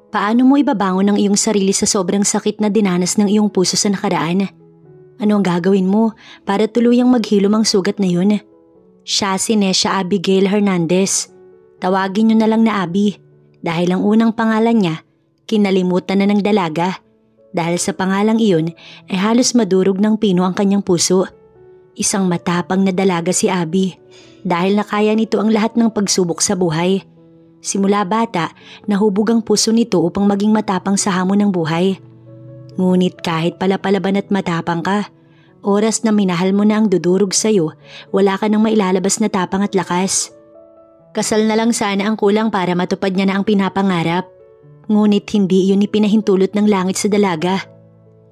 Paano mo ibabangon ang iyong sarili sa sobrang sakit na dinanas ng iyong puso sa nakaraan? Ano ang gagawin mo para tuluyang maghilom ang sugat na yun? Siya si Nesha Abigail Hernandez. Tawagin niyo na lang na Abby dahil ang unang pangalan niya, kinalimutan na ng dalaga. Dahil sa pangalang iyon ay halos madurog ng pino ang kanyang puso. Isang matapang na dalaga si Abby dahil nakaya nito ang lahat ng pagsubok sa buhay. Simula bata, nahubog ang puso nito upang maging matapang sa hamon ng buhay. Ngunit kahit palapalaban at matapang ka, oras na minahal mo na ang dudurog sa'yo, wala ka nang mailalabas na tapang at lakas. Kasal na lang sana ang kulang para matupad niya na ang pinapangarap. Ngunit hindi iyon ipinahintulot ng langit sa dalaga.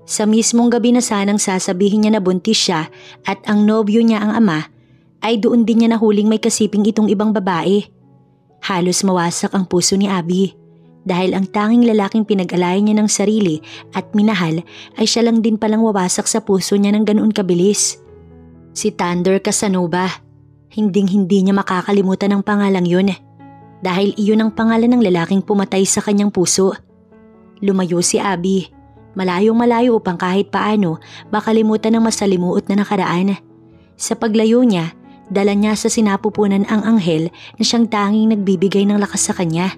Sa mismong gabi na sanang sasabihin niya na buntis siya at ang nobyo niya ang ama, ay doon din niya nahuling may kasiping itong ibang babae. Halos mawasak ang puso ni Abby dahil ang tanging lalaking pinag-alayan niya ng sarili at minahal ay siya lang din palang wawasak sa puso niya ng ganoon kabilis. Si Thunder Casanova. Hinding-hindi niya makakalimutan ang pangalang yun dahil iyon ang pangalan ng lalaking pumatay sa kanyang puso. Lumayo si Abby, malayong-malayo upang kahit paano makalimutan ang masalimuot na nakaraan. Sa paglayo niya, dala niya sa sinapupunan ang anghel na siyang tanging nagbibigay ng lakas sa kanya.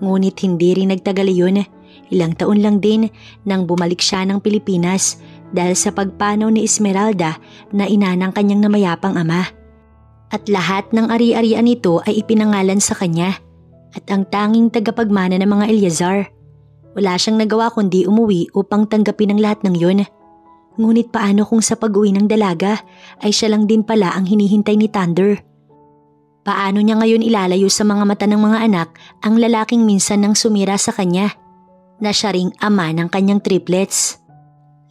Ngunit hindi rin nagtagal iyon. Ilang taon lang din nang bumalik siya ng Pilipinas dahil sa pagpanaw ni Esmeralda na ina ng kanyang namayapang ama. At lahat ng ari-arian nito ay ipinangalan sa kanya at ang tanging tagapagmana ng mga Eleazar. Wala siyang nagawa kundi umuwi upang tanggapin ang lahat ng yun. Ngunit paano kung sa pag-uwi ng dalaga ay siya lang din pala ang hinihintay ni Thunder? Paano niya ngayon ilalayo sa mga mata ng mga anak ang lalaking minsan nang sumira sa kanya, na siya ring ama ng kanyang triplets?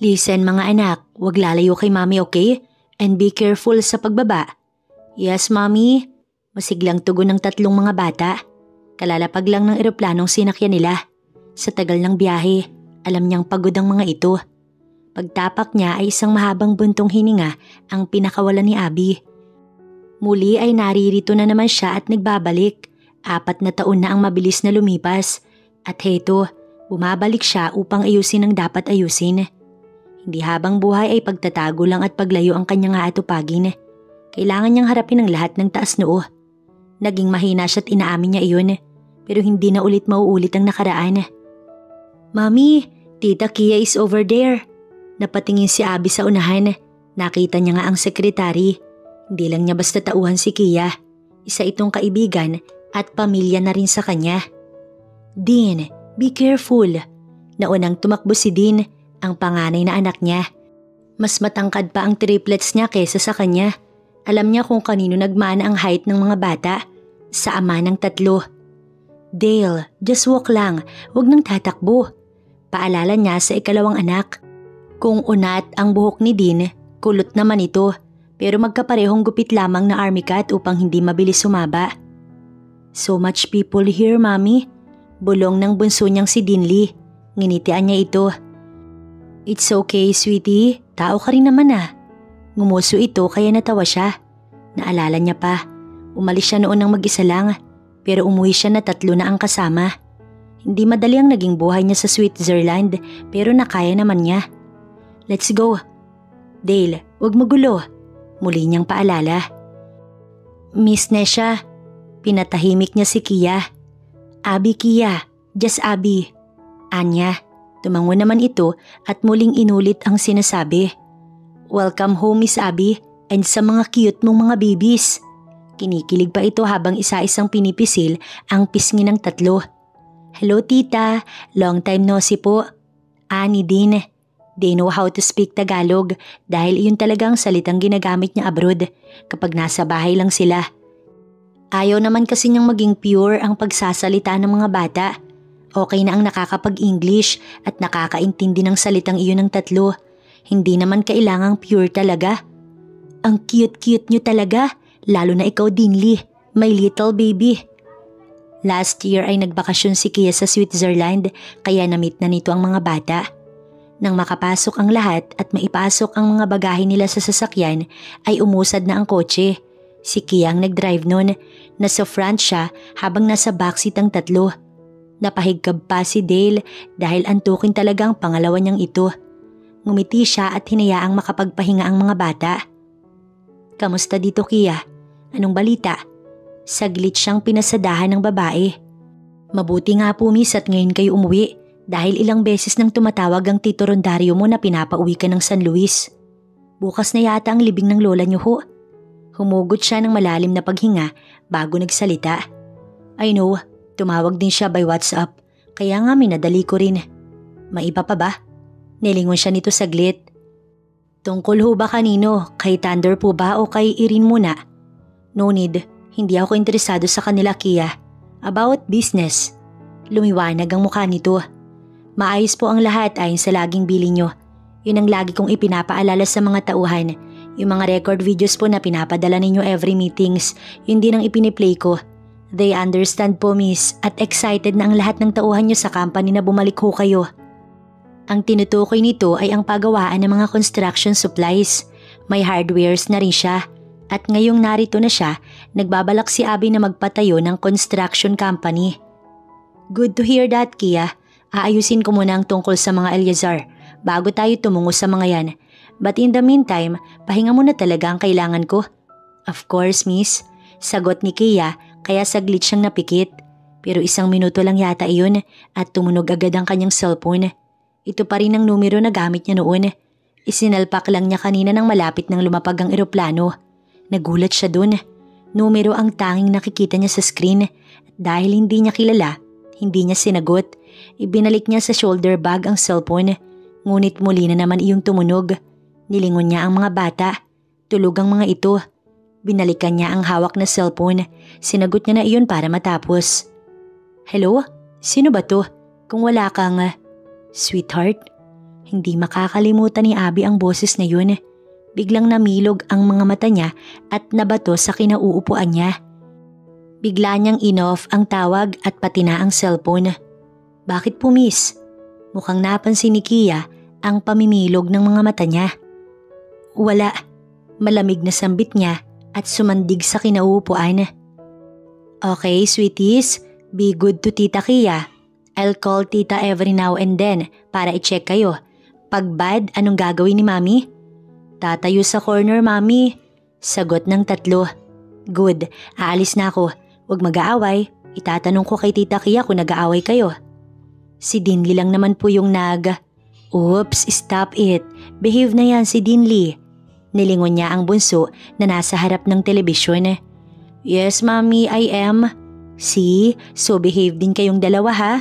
Listen mga anak, wag lalayo kay mami, okay? And be careful sa pagbaba. Yes mami, masiglang tugon ng tatlong mga bata. Kalalapag lang ng eroplanong sinakyan nila. Sa tagal ng biyahe, alam niyang pagod ang mga ito. Pagtapak niya ay isang mahabang buntong hininga ang pinakawalan ni Abby. Muli ay naririto na naman siya at nagbabalik. 4 na taon na ang mabilis na lumipas. At heto, bumabalik siya upang ayusin ang dapat ayusin. Hindi habang buhay ay pagtatago lang at paglayo ang kanyang aatupagin. Kailangan niyang harapin ang lahat ng taas noo. Naging mahina siya at inaamin niya iyon, pero hindi na ulit mauulit ang nakaraan. Mami, Tita Kia is over there. Napatingin si Abby sa unahan. Nakita niya nga ang sekretary. Hindi lang niya basta tauhan si Kia. Isa itong kaibigan at pamilya na rin sa kanya. Dean, be careful. Naunang tumakbo si Dean, ang panganay na anak niya. Mas matangkad pa ang triplets niya kaysa sa kanya. Alam niya kung kanino nagmana ang height ng mga bata. Sa ama ng 3. Dale, just walk lang. Huwag nang tatakbo. Paalala niya sa ikalawang anak. Kung unat ang buhok ni Dean, kulot naman ito. Pero magkaparehong gupit lamang na army cat upang hindi mabilis sumaba. So much people here, Mami. Bulong ng bunso niyang si Dinley. Nginitian niya ito. It's okay, sweetie. Tao ka rin naman ah. Ngumuso ito kaya natawa siya. Naalala niya pa. Umalis siya noon ng mag-isa lang. Pero umuwi siya na 3 na ang kasama. Hindi madali ang naging buhay niya sa Switzerland pero nakaya naman niya. Let's go. Dale, huwag magulo. Muli niyang paalala. Miss Nesha, pinatahimik niya si Kia. Abby Kia, just Abby. Anya, tumango naman ito at muling inulit ang sinasabi. Welcome home Miss Abby and sa mga cute mong mga babies. Kinikilig pa ito habang isa-isang pinipisil ang pisngi ng 3. Hello tita, long time no see po. Ani din. They know how to speak Tagalog dahil iyon talagang salitang ginagamit niya abroad kapag nasa bahay lang sila. Ayaw naman kasi niyang maging pure ang pagsasalita ng mga bata. Okay na ang nakakapag-English at nakakaintindi ng salitang iyon ng 3. Hindi naman kailangang pure talaga. Ang cute-cute niyo talaga, lalo na ikaw Dinley, my little baby. Last year ay nagbakasyon si Kia sa Switzerland kaya na-meet na nito ang mga bata. Nang makapasok ang lahat at maipasok ang mga bagahe nila sa sasakyan ay umusad na ang kotse. Si Kia ang nag-drive nun, nasa front siya habang nasa backseat ang 3. Napahigkab pa si Dale dahil antukin talaga ang pangalawa niyang ito. Ngumiti siya at hinayaang makapagpahinga ang mga bata. Kamusta dito, Kia? Anong balita? Saglit siyang pinasadahan ng babae. Mabuti nga po, miss, at ngayon kayo umuwi dahil ilang beses nang tumatawag ang Tito Rondario mo na pinapauwi ka ng San Luis. Bukas na yata ang libing ng lola niyo ho. Humugot siya ng malalim na paghinga bago nagsalita. I know, tumawag din siya by WhatsApp kaya nga minadali ko rin. May iba pa ba? Nilingon siya nito saglit. Tungkol ho ba kanino? Kay Thunder po ba o kay Irene muna? No need, hindi ako interesado sa kanila, Kia. About business. Lumiwanag ang mukha nito. Maayos po ang lahat ayon sa laging bili nyo. Yun ang lagi kong ipinapaalala sa mga tauhan. Yung mga record videos po na pinapadala ninyo every meetings, yun din ang ipiniplay ko. They understand po, miss, at excited na ang lahat ng tauhan nyo sa company na bumalik ho kayo. Ang tinutukoy nito ay ang paggawaan ng mga construction supplies. May hardwares na rin siya. At ngayong narito na siya, nagbabalak si Abby na magpatayo ng construction company. Good to hear that, Kia. Aayusin ko muna ang tungkol sa mga Eleazar bago tayo tumungo sa mga yan. But in the meantime, pahinga muna talaga ang kailangan ko. Of course, miss. Sagot ni Kia kaya saglit siyang napikit. Pero 1 minuto lang yata iyon at tumunog agad ang kanyang cellphone. Ito pa rin ang numero na gamit niya noon. Isinalpak lang niya kanina nang malapit ng lumapag ang eroplano. Nagulat siya dun. Numero ang tanging nakikita niya sa screen. At dahil hindi niya kilala, hindi niya sinagot. Ibinalik niya sa shoulder bag ang cellphone. Ngunit muli na naman iyong tumunog. Nilingon niya ang mga bata. Tulog ang mga ito. Binalikan niya ang hawak na cellphone. Sinagot niya na iyon para matapos. Hello? Sino ba to? Kung wala kang... Sweetheart? Hindi makakalimutan ni Abby ang boses na yun. Biglang namilog ang mga mata niya at nabato sa kinauupuan niya. Bigla niyang in-off ang tawag at pati na ang cellphone. Bakit po, miss? Mukhang napansin ni Kia ang pamimilog ng mga mata niya. Wala. Malamig na sambit niya at sumandig sa kinauupuan. Okay, sweeties. Be good to Tita Kia. I'll call Tita every now and then para i-check kayo. Pag bad, anong gagawin ni Mami? Tatayo sa corner, Mami. Sagot ng 3. Good, aalis na ako. Huwag mag-aaway. Itatanong ko kay Tita Kia kung nag-aaway kayo. Si Dinley lang naman po yung Oops, stop it. Behave na yan si Dinley. Nilingon niya ang bunso na nasa harap ng telebisyon. Yes, Mami, I am. See, so behave din kayong dalawa ha.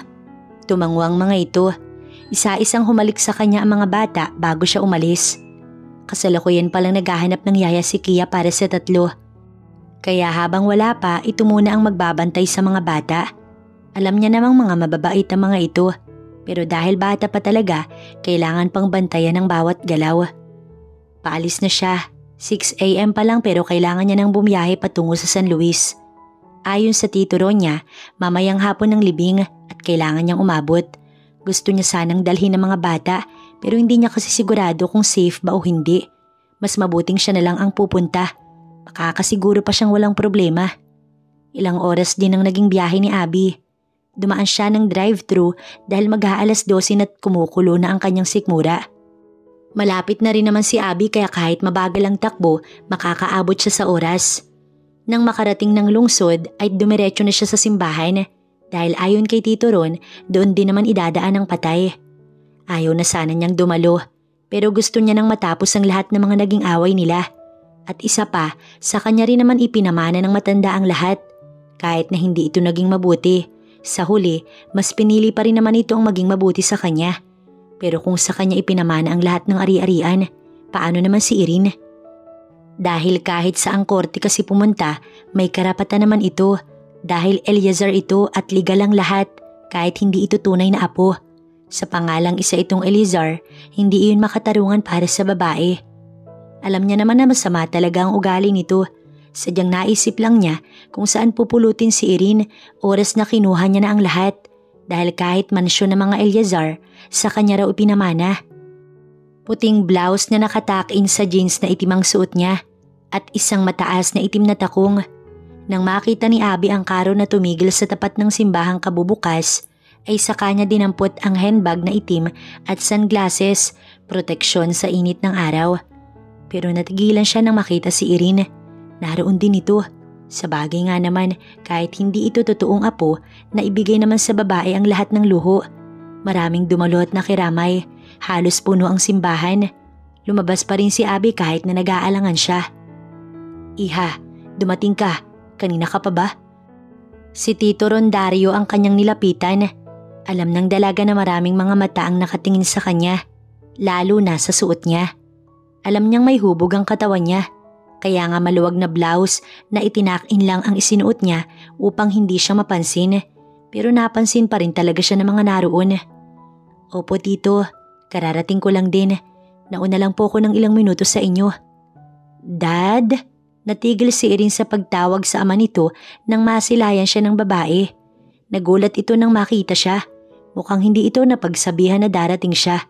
Tumango ang mga ito. Isa-isang humalik sa kanya ang mga bata bago siya umalis. Kasalukuyan palang naghahanap ng yaya si Kia para sa 3. Kaya habang wala pa, ito muna ang magbabantay sa mga bata. Alam niya namang mga mababait ang mga ito. Pero dahil bata pa talaga, kailangan pang bantayan ang bawat galaw. Paalis na siya. 6 a.m. pa lang pero kailangan niya nang bumiyahe patungo sa San Luis. Ayon sa Tito Ronya, mamayang hapon ng libing at kailangan niyang umabot. Gusto niya sanang dalhin ng mga bata pero hindi niya kasi sigurado kung safe ba o hindi. Mas mabuting siya na lang ang pupunta. Makakasiguro pa siyang walang problema. Ilang oras din ang naging biyahe ni Abby. Dumaan siya ng drive-thru dahil mag-aalas 12 at kumukulo na ang kanyang sikmura. Malapit na rin naman si Abby kaya kahit mabagal ang takbo, makakaabot siya sa oras. Nang makarating ng lungsod ay dumiretso na siya sa simbahan dahil ayon kay Tito Ron, doon din naman idadaan ang patay. Ayaw na sana niyang dumalo pero gusto niya nang matapos ang lahat ng mga naging away nila. At isa pa, sa kanya rin naman ipinamana ng matanda ang lahat. Kahit na hindi ito naging mabuti, sa huli mas pinili pa rin naman ito ang maging mabuti sa kanya. Pero kung sa kanya ipinamana ang lahat ng ari-arian, paano naman si Irene? Dahil kahit saang korte kasi pumunta, may karapatan naman ito dahil Eleazar ito at legal ang lahat kahit hindi ito tunay na apo. Sa pangalang isa itong Eleazar, hindi iyon makatarungan para sa babae. Alam niya naman na masama talaga ang ugali nito. Sadyang naisip lang niya kung saan pupulutin si Irene oras na kinuha niya na ang lahat dahil kahit mansyon ng mga Eleazar, sa kanya raw ipinamana. Puting blouse na nakatakin sa jeans na itim ang suot niya at isang mataas na itim na takong. Nang makita ni Abby ang karo na tumigil sa tapat ng simbahang kabubukas, ay saka niya dinampot ang handbag na itim at sunglasses, proteksyon sa init ng araw. Pero natigilan siya nang makita si Irene. Naroon din ito. Sa bagay nga naman, kahit hindi ito totoong apo, na ibigay naman sa babae ang lahat ng luho. Maraming dumalot na kiramay, halos puno ang simbahan. Lumabas pa rin si Abby kahit na nag-aalangan siya. Iha, dumating ka. Kanina ka pa ba? Si Tito Rondario ang kanyang nilapitan. Alam ng dalaga na maraming mga mata ang nakatingin sa kanya, lalo na sa suot niya. Alam niyang may hubog ang katawan niya. Kaya nga maluwag na blouse na itinakin lang ang isinuot niya upang hindi siya mapansin. Pero napansin pa rin talaga siya ng mga naroon. Opo tito, kararating ko lang din. Nauna lang po ako ng ilang minuto sa inyo. Dad? Natigil si Irene sa pagtawag sa ama nito nang masilayan siya ng babae. Nagulat ito nang makita siya. Mukhang hindi ito napagsabihan na darating siya.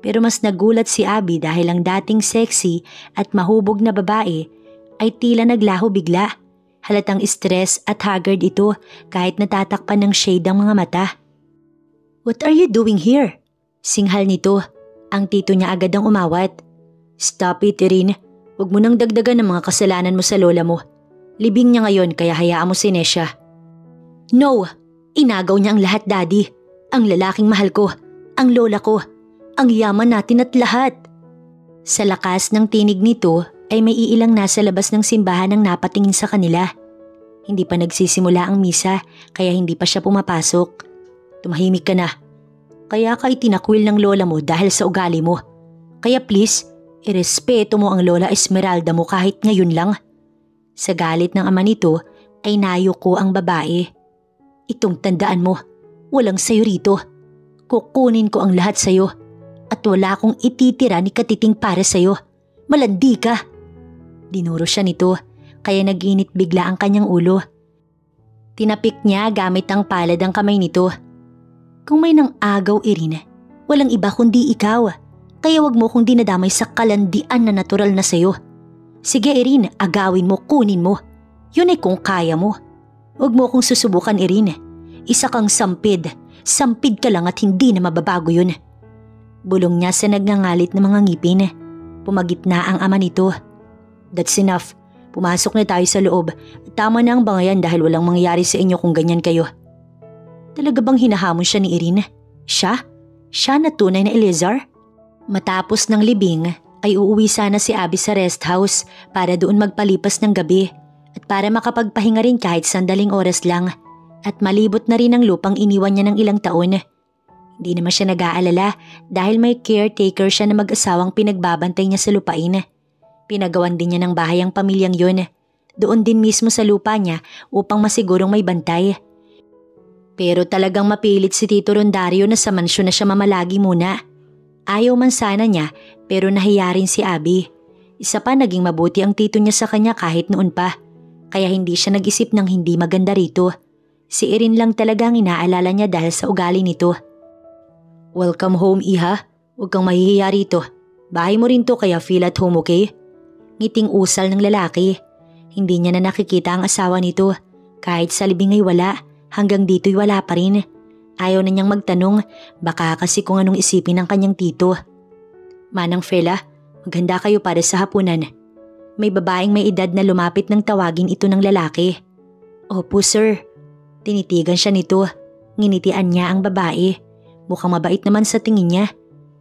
Pero mas nagulat si Abby dahil ang dating sexy at mahubog na babae ay tila naglaho bigla. Halatang stress at haggard ito kahit natatakpan ng shade ang mga mata. What are you doing here? Singhal nito. Ang tito niya agad ang umawat. Stop it, Irene. Huwag mo nang dagdagan ng mga kasalanan mo sa lola mo. Libing niya ngayon kaya hayaan mo si Nesha. No! Inagaw niya ang lahat, Daddy. Ang lalaking mahal ko. Ang lola ko. Ang yaman natin at lahat. Sa lakas ng tinig nito ay may iilang nasa labas ng simbahan ang napatingin sa kanila. Hindi pa nagsisimula ang misa kaya hindi pa siya pumapasok. Tumahimik ka na. Kaya ka itinakwil ng lola mo dahil sa ugali mo. Kaya please, irespeto mo ang Lola Esmeralda mo kahit ngayon lang. Sa galit ng ama nito ay nayuko ang babae. Itong tandaan mo, walang sayo rito. Kukunin ko ang lahat sayo. At wala akong ititira ni katiting para sa'yo. Malandi ka. Dinuro siya nito, kaya nag-init bigla ang kanyang ulo. Tinapik niya gamit ang palad ang kamay nito. Kung may nang agaw, Irene, walang iba kundi ikaw. Kaya wag mo kong dinadamay sa kalandian na natural na sa'yo. Sige, Irene, agawin mo, kunin mo. Yun ay kung kaya mo. Wag mo kong susubukan, Irene. Isa kang sampid. Sampid ka lang at hindi na mababago yun. Bulong niya sa nagngangalit na mga ngipin. Pumagit na ang ama nito. That's enough. Pumasok na tayo sa loob. Tama na ang bangayan dahil walang mangyayari sa inyo kung ganyan kayo. Talaga bang hinahamon siya ni Irene? Siya? Siya na tunay na Eleazar? Matapos ng libing ay uuwi sana si Abby sa rest house para doon magpalipas ng gabi at para makapagpahinga rin kahit sandaling oras lang at malibot na rin ang lupang iniwan niya ng ilang taon. Hindi naman siya nag-aalala dahil may caretaker siya na mag-asawang pinagbabantay niya sa lupain. Pinagawan din niya ng bahay ang pamilyang yun. Doon din mismo sa lupa niya upang masigurong may bantay. Pero talagang mapilit si Tito Rondario na sa mansyon na siya mamalagi muna. Ayaw man sana niya pero nahiya rin si Abby. Isa pa naging mabuti ang tito niya sa kanya kahit noon pa. Kaya hindi siya nag-isip ng hindi maganda rito. Si Irene lang talaga ang inaalala niya dahil sa ugali nito. Welcome home, Iha. Huwag kang mahihiya rito. Bahay mo rin to kaya feel at home, okay? Ngiting usal ng lalaki. Hindi niya na nakikita ang asawa nito. Kahit sa libing ay wala, hanggang dito'y wala pa rin. Ayaw na niyang magtanong, baka kasi kung anong isipin ng kanyang tito. Manang Fela, maghanda kayo para sa hapunan. May babaeng may edad na lumapit ng tawagin ito ng lalaki. Opo, sir. Tinitigan siya nito. Nginitian niya ang babae. Mukhang mabait naman sa tingin niya.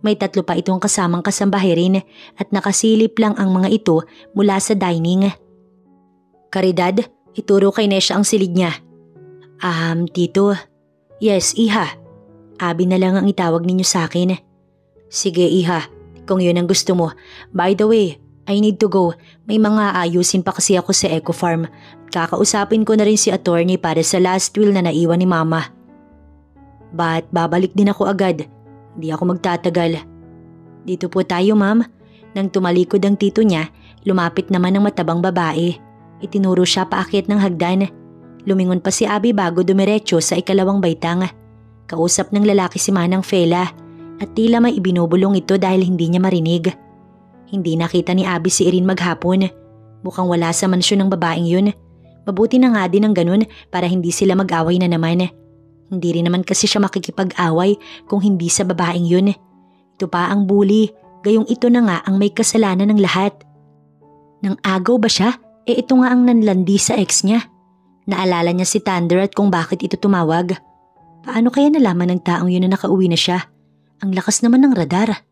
May 3 pa itong kasamang kasambahay rin at nakasilip lang ang mga ito mula sa dining. Caridad, ituro kay Nesha ang silid niya. Tito. Yes, Iha. Abby na lang ang itawag ninyo sa akin. Sige, Iha. Kung yun ang gusto mo. By the way, I need to go. May mga ayusin pa kasi ako sa Eco Farm. Kakausapin ko na rin si attorney para sa last will na naiwan ni Mama. But babalik din ako agad. Hindi ako magtatagal. Dito po tayo, ma'am. Nang tumalikod ang tito niya, lumapit naman ang matabang babae. Itinuro siya paakyat ng hagdan. Lumingon pa si Abby bago dumiretso sa ikalawang baitang. Kausap ng lalaki si Manang Fela at tila may ibinubulong ito dahil hindi niya marinig. Hindi nakita ni Abby si Irene maghapon. Mukhang wala sa mansyon ng babaeng yun. Mabuti na nga din ang ganun para hindi sila mag-away na naman. Hindi rin naman kasi siya makikipag-away kung hindi sa babaeng yun. Ito pa ang bully, gayong ito na nga ang may kasalanan ng lahat. Nang agaw ba siya? Ito nga ang nanlandi sa ex niya. Naalala niya si Thunder at kung bakit ito tumawag. Paano kaya nalaman ng taong yun na nakauwi na siya? Ang lakas naman ng radar.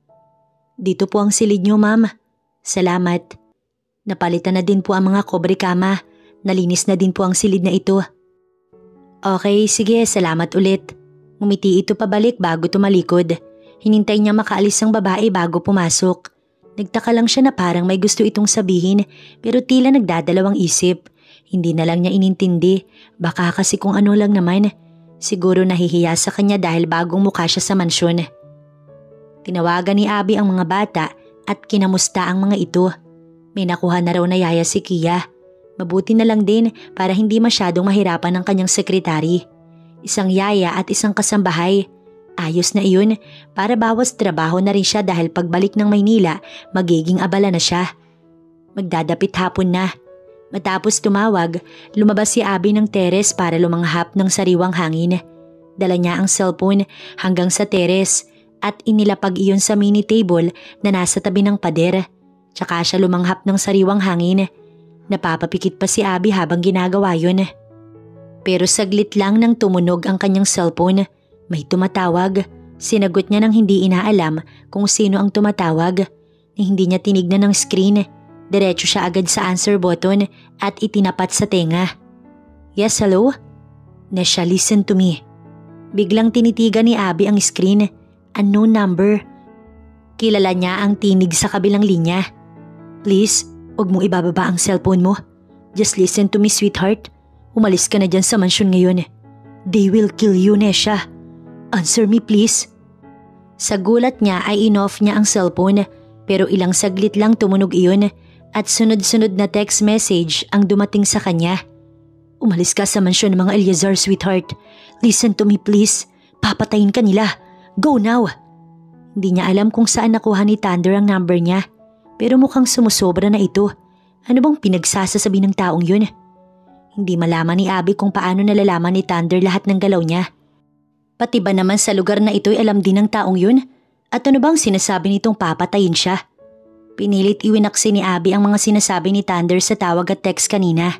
Dito po ang silid niyo, ma'am. Salamat. Napalitan na din po ang mga kobre kama. Nalinis na din po ang silid na ito. Okay, sige, salamat ulit. Ngumiti ito pabalik bago tumalikod. Hinintay niya makaalis ang babae bago pumasok. Nagtaka lang siya na parang may gusto itong sabihin pero tila nagdadalawang isip. Hindi na lang niya inintindi. Baka kasi kung ano lang naman. Siguro nahihiya sa kanya dahil bagong mukha siya sa mansyon. Tinawagan ni Abby ang mga bata at kinamusta ang mga ito. May nakuha na raw na yaya si Kia. Mabuti na lang din para hindi masyadong mahirapan ang kanyang sekretary. Isang yaya at isang kasambahay. Ayos na iyon para bawas trabaho na rin siya dahil pagbalik ng Maynila magiging abala na siya. Magdadapit hapon na. Matapos tumawag, lumabas si Abby ng teres para lumanghap ng sariwang hangin. Dala niya ang cellphone hanggang sa teres at inilapag iyon sa mini table na nasa tabi ng pader. Tsaka siya lumanghap ng sariwang hangin. Napapapikit pa si Abby habang ginagawa yun. Pero saglit lang nang tumunog ang kanyang cellphone. May tumatawag. Sinagot niya nang hindi inaalam kung sino ang tumatawag. Hindi niya tinignan ng screen. Diretso siya agad sa answer button at itinapat sa tenga. Yes, hello? Nesha, listen to me. Biglang tinitigan ni Abby ang screen. Unknown number. Kilala niya ang tinig sa kabilang linya. Please, huwag mong ibababa ang cellphone mo. Just listen to me, sweetheart. Umalis ka na dyan sa mansyon ngayon. They will kill you, Nesha. Answer me, please. Sa gulat niya ay in-off niya ang cellphone pero ilang saglit lang tumunog iyon at sunod-sunod na text message ang dumating sa kanya. Umalis ka sa mansyon ng mga Eliazar, sweetheart. Listen to me, please. Papatayin ka nila. Go now. Hindi niya alam kung saan nakuha ni Thunder ang number niya pero mukhang sumusobra na ito. Ano bang pinagsasasabi ng taong yun? Hindi malaman ni Abby kung paano nalalaman ni Thunder lahat ng galaw niya. Pati ba naman sa lugar na ito'y alam din ng taong yun? At ano bang sinasabi nitong papatayin siya? Pinilit iwinaksi ni Abby ang mga sinasabi ni Thunder sa tawag at text kanina.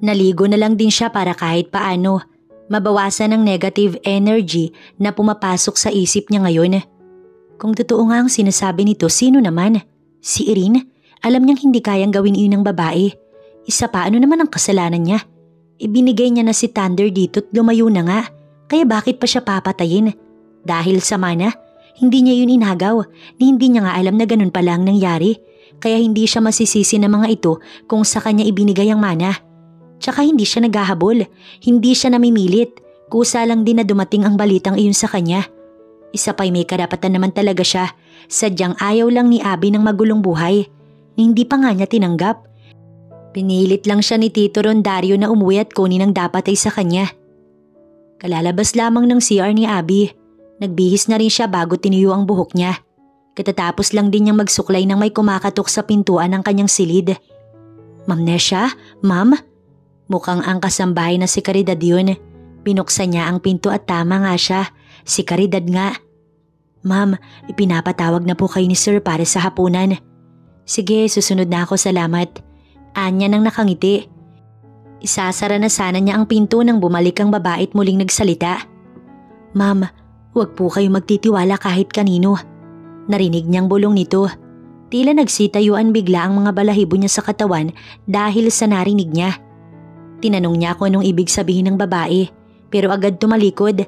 Naligo na lang din siya para kahit paano mabawasan ang negative energy na pumapasok sa isip niya ngayon. Kung totoo nga ang sinasabi nito, sino naman? Si Irene? Alam niyang hindi kayang gawin iyon ng babae. Isa pa, ano naman ang kasalanan niya? Ibinigay niya na si Thunder dito at lumayo na nga. Kaya bakit pa siya papatayin? Dahil sa mana? Hindi niya yun inagaw. Hindi niya nga alam na ganun pala ang nangyari. Kaya hindi siya masisisi ng mga ito kung sa kanya ibinigay ang mana. Tsaka hindi siya naghahabol. Hindi siya namimilit. Kusa lang din na dumating ang balitang iyon sa kanya. Isa pa'y may karapatan naman talaga siya. Sadyang ayaw lang ni Abby ng magulong buhay. Hindi pa nga niya tinanggap. Pinilit lang siya ni Tito Rondario na umuwi at kunin ang dapat ay sa kanya. Kalalabas lamang ng CR ni Abby. Nagbihis na rin siya bago tiniyo ang buhok niya. Katatapos lang din niyang magsuklay nang may kumakatok sa pintuan ng kanyang silid. Ma'am Nesha? Ma'am? Mukhang ang kasambahay na si Caridad yun. Binuksan niya ang pinto at tama nga siya. Si Caridad nga. Ma'am, ipinapatawag na po kayo ni Sir para sa hapunan. Sige, susunod na ako, salamat. Anya nang nakangiti. Isasara na sana niya ang pinto nang bumalik ang babae at muling nagsalita. Ma'am, huwag po kayo magtitiwala kahit kanino. Narinig niyang bulong nito. Tila nagsitayuan bigla ang mga balahibo niya sa katawan dahil sa narinig niya. Tinanong niya kung anong ibig sabihin ng babae pero agad tumalikod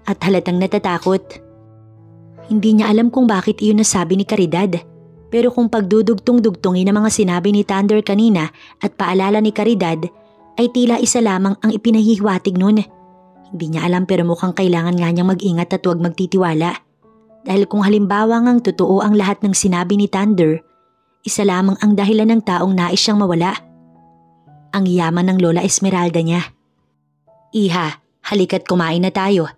at halatang natatakot. Hindi niya alam kung bakit iyon nasabi ni Caridad. Pero kung pagdudugtong-dugtongin ang mga sinabi ni Thunder kanina at paalala ni Caridad, ay tila isa lamang ang ipinahihiwatig nun. Hindi niya alam pero mukhang kailangan nga niyang mag-ingat at huwag magtitiwala. Dahil kung halimbawa ngang totoo ang lahat ng sinabi ni Thunder, isa lamang ang dahilan ng taong nais siyang mawala. Ang yaman ng Lola Esmeralda niya. Iha, halika't kumain na tayo.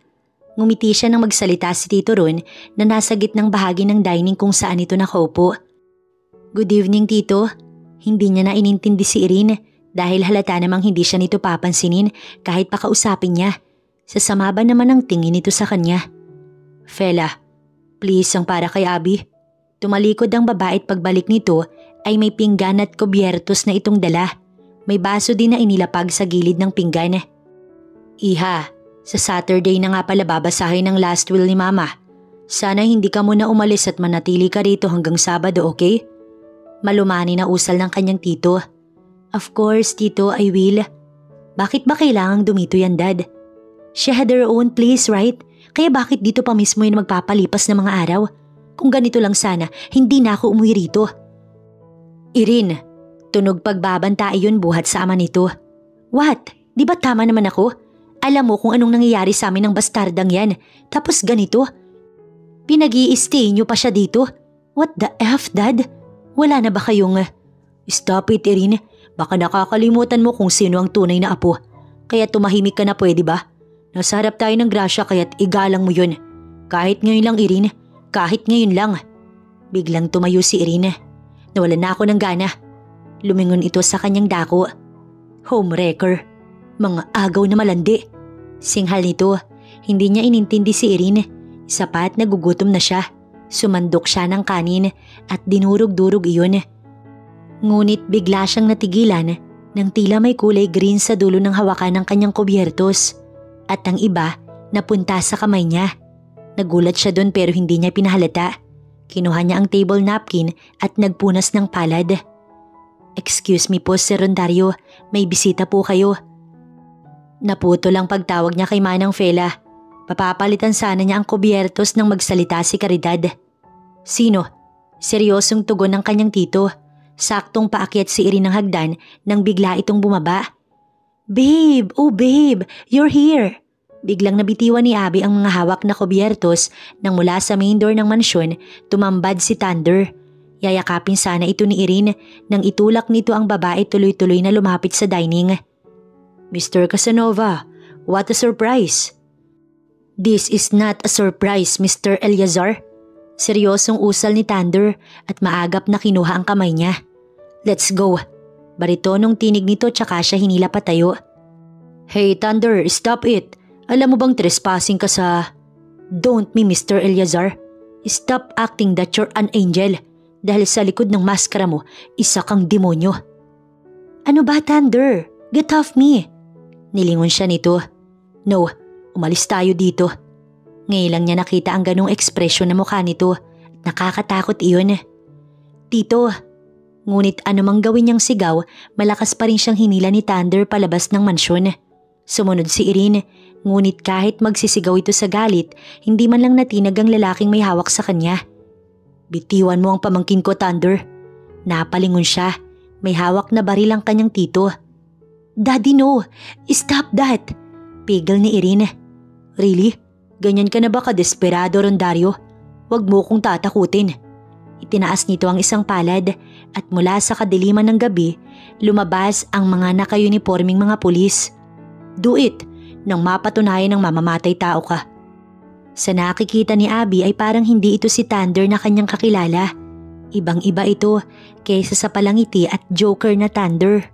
Ngumiti siya nang magsalita si Tito Ron na nasa gitnang bahagi ng dining kung saan ito nakaupo. Good evening, Tito. Hindi niya na inintindi si Irene dahil halata namang hindi siya nito papansinin kahit pakausapin niya. Sasama ba naman ang tingin nito sa kanya? Fela, please ang para kay Abby. Tumalikod ang babae at pagbalik nito ay may pinggan at kubyertos na itong dala. May baso din na inilapag sa gilid ng pinggan. Iha, sa Saturday na nga pala babasahin ang last will ni Mama. Sana hindi ka muna umalis at manatili ka rito hanggang Sabado, okay? Malumani na usal ng kanyang tito. Of course, tito, I will. Bakit ba kailangang dumito yan, Dad? She had her own place, right? Kaya bakit dito pa mismo yung magpapalipas ng mga araw? Kung ganito lang sana, hindi na ako umuwi rito. Irene, tunog pagbabanta iyon buhat sa ama nito. What? Di ba tama naman ako? Alam mo kung anong nangyayari sa amin ng bastardang yan. Tapos ganito? Pinag-i-stay nyo pa siya dito? What the F, Dad? Wala na ba kayong… Stop it, Irene. Baka nakakalimutan mo kung sino ang tunay na apo. Kaya tumahimik ka na, pwede ba? Nasa harap tayo ng grasya kaya't igalang mo yun. Kahit ngayon lang, Irene. Kahit ngayon lang. Biglang tumayo si Irene. Nawalan na ako ng gana. Lumingon ito sa kanyang dako. Homewrecker. Mga agaw na malandi. Singhal nito. Hindi niya inintindi si Irene. Isa pa at nagugutom na siya. Sumandok siya ng kanin at dinurog-durog iyon. Ngunit bigla siyang natigilan nang tila may kulay green sa dulo ng hawakan ng kanyang kubyertos at ang iba napunta sa kamay niya. Nagulat siya doon pero hindi niya pinahalata. Kinuha niya ang table napkin at nagpunas ng palad. Excuse me po, Sir Rondario, may bisita po kayo. Naputo lang pagtawag niya kay Manang Fela. Papapalitan sana niya ang kubyertos nang magsalita si Caridad. Sino? Seryosong tugon ng kanyang tito. Saktong paakyat si Irene ng hagdan nang bigla itong bumaba. Babe! Oh babe! You're here! Biglang nabitiwan ni Abby ang mga hawak na kubyertos nang mula sa main door ng mansyon tumambad si Thunder. Yayakapin sana ito ni Irene nang itulak nito ang babae tuloy-tuloy na lumapit sa dining. Mr. Casanova, what a surprise! This is not a surprise, Mr. Eleazar. Seryosong usal ni Thunder at maagap na kinuha ang kamay niya. Let's go. Baritonong tinig nito tsaka siya hinila patayo. Hey Thunder, stop it. Alam mo bang trespassing ka sa… Don't me, Mr. Eleazar. Stop acting that you're an angel. Dahil sa likod ng maskara mo, isa kang demonyo. Ano ba, Thunder? Get off me. Nilingon siya nito. No, umalis tayo dito. Ngayon lang niya nakita ang ganong ekspresyon na mukha nito. Nakakatakot iyon. Tito. Ngunit anumang gawin niyang sigaw, malakas pa rin siyang hinila ni Thunder palabas ng mansyon. Sumunod si Irene, ngunit kahit magsisigaw ito sa galit, hindi man lang natinag ang lalaking may hawak sa kanya. Bitiwan mo ang pamangkin ko, Thunder. Napalingon siya. May hawak na baril ang kanyang tito. Daddy, no. Stop that. Pigil ni Irene. Really? Ganyan ka na ba ka-desperado, Rondario? Huwag mo kong tatakutin. Itinaas nito ang isang palad at mula sa kadiliman ng gabi, lumabas ang mga naka-uniforming mga pulis. Do it nang mapatunayan ng mamamatay tao ka. Sa nakikita ni Abby ay parang hindi ito si Thunder na kanyang kakilala. Ibang-iba ito kaysa sa palangiti at joker na Thunder.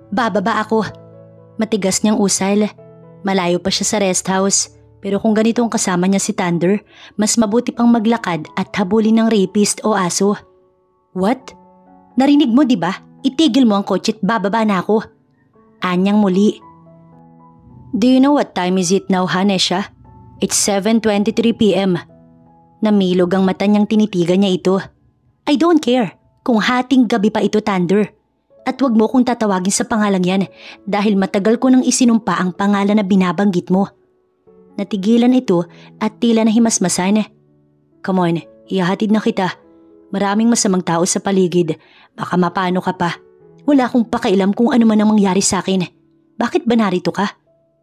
Bababa ako. Matigas niyang usal. Malayo pa siya sa rest house. Pero kung ganito ang kasama niya si Thunder, mas mabuti pang maglakad at habulin ng rapist o aso. What? Narinig mo, di ba? Itigil mo ang kotse at bababa na ako. Anyang muli. Do you know what time is it now, Hanesha? It's 7:23 p.m. Namilog ang mata niyang tinitigan niya ito. I don't care kung hating gabi pa ito, Thunder. At wag mo kong tatawagin sa pangalang yan dahil matagal ko nang isinumpa ang pangalan na binabanggit mo. Natigilan ito at tila nahimasmasan. Come on, ihahatid na kita. Maraming masamang tao sa paligid. Baka mapano ka pa. Wala akong pakailam kung ano man ang mangyari sa akin. Bakit ba narito ka?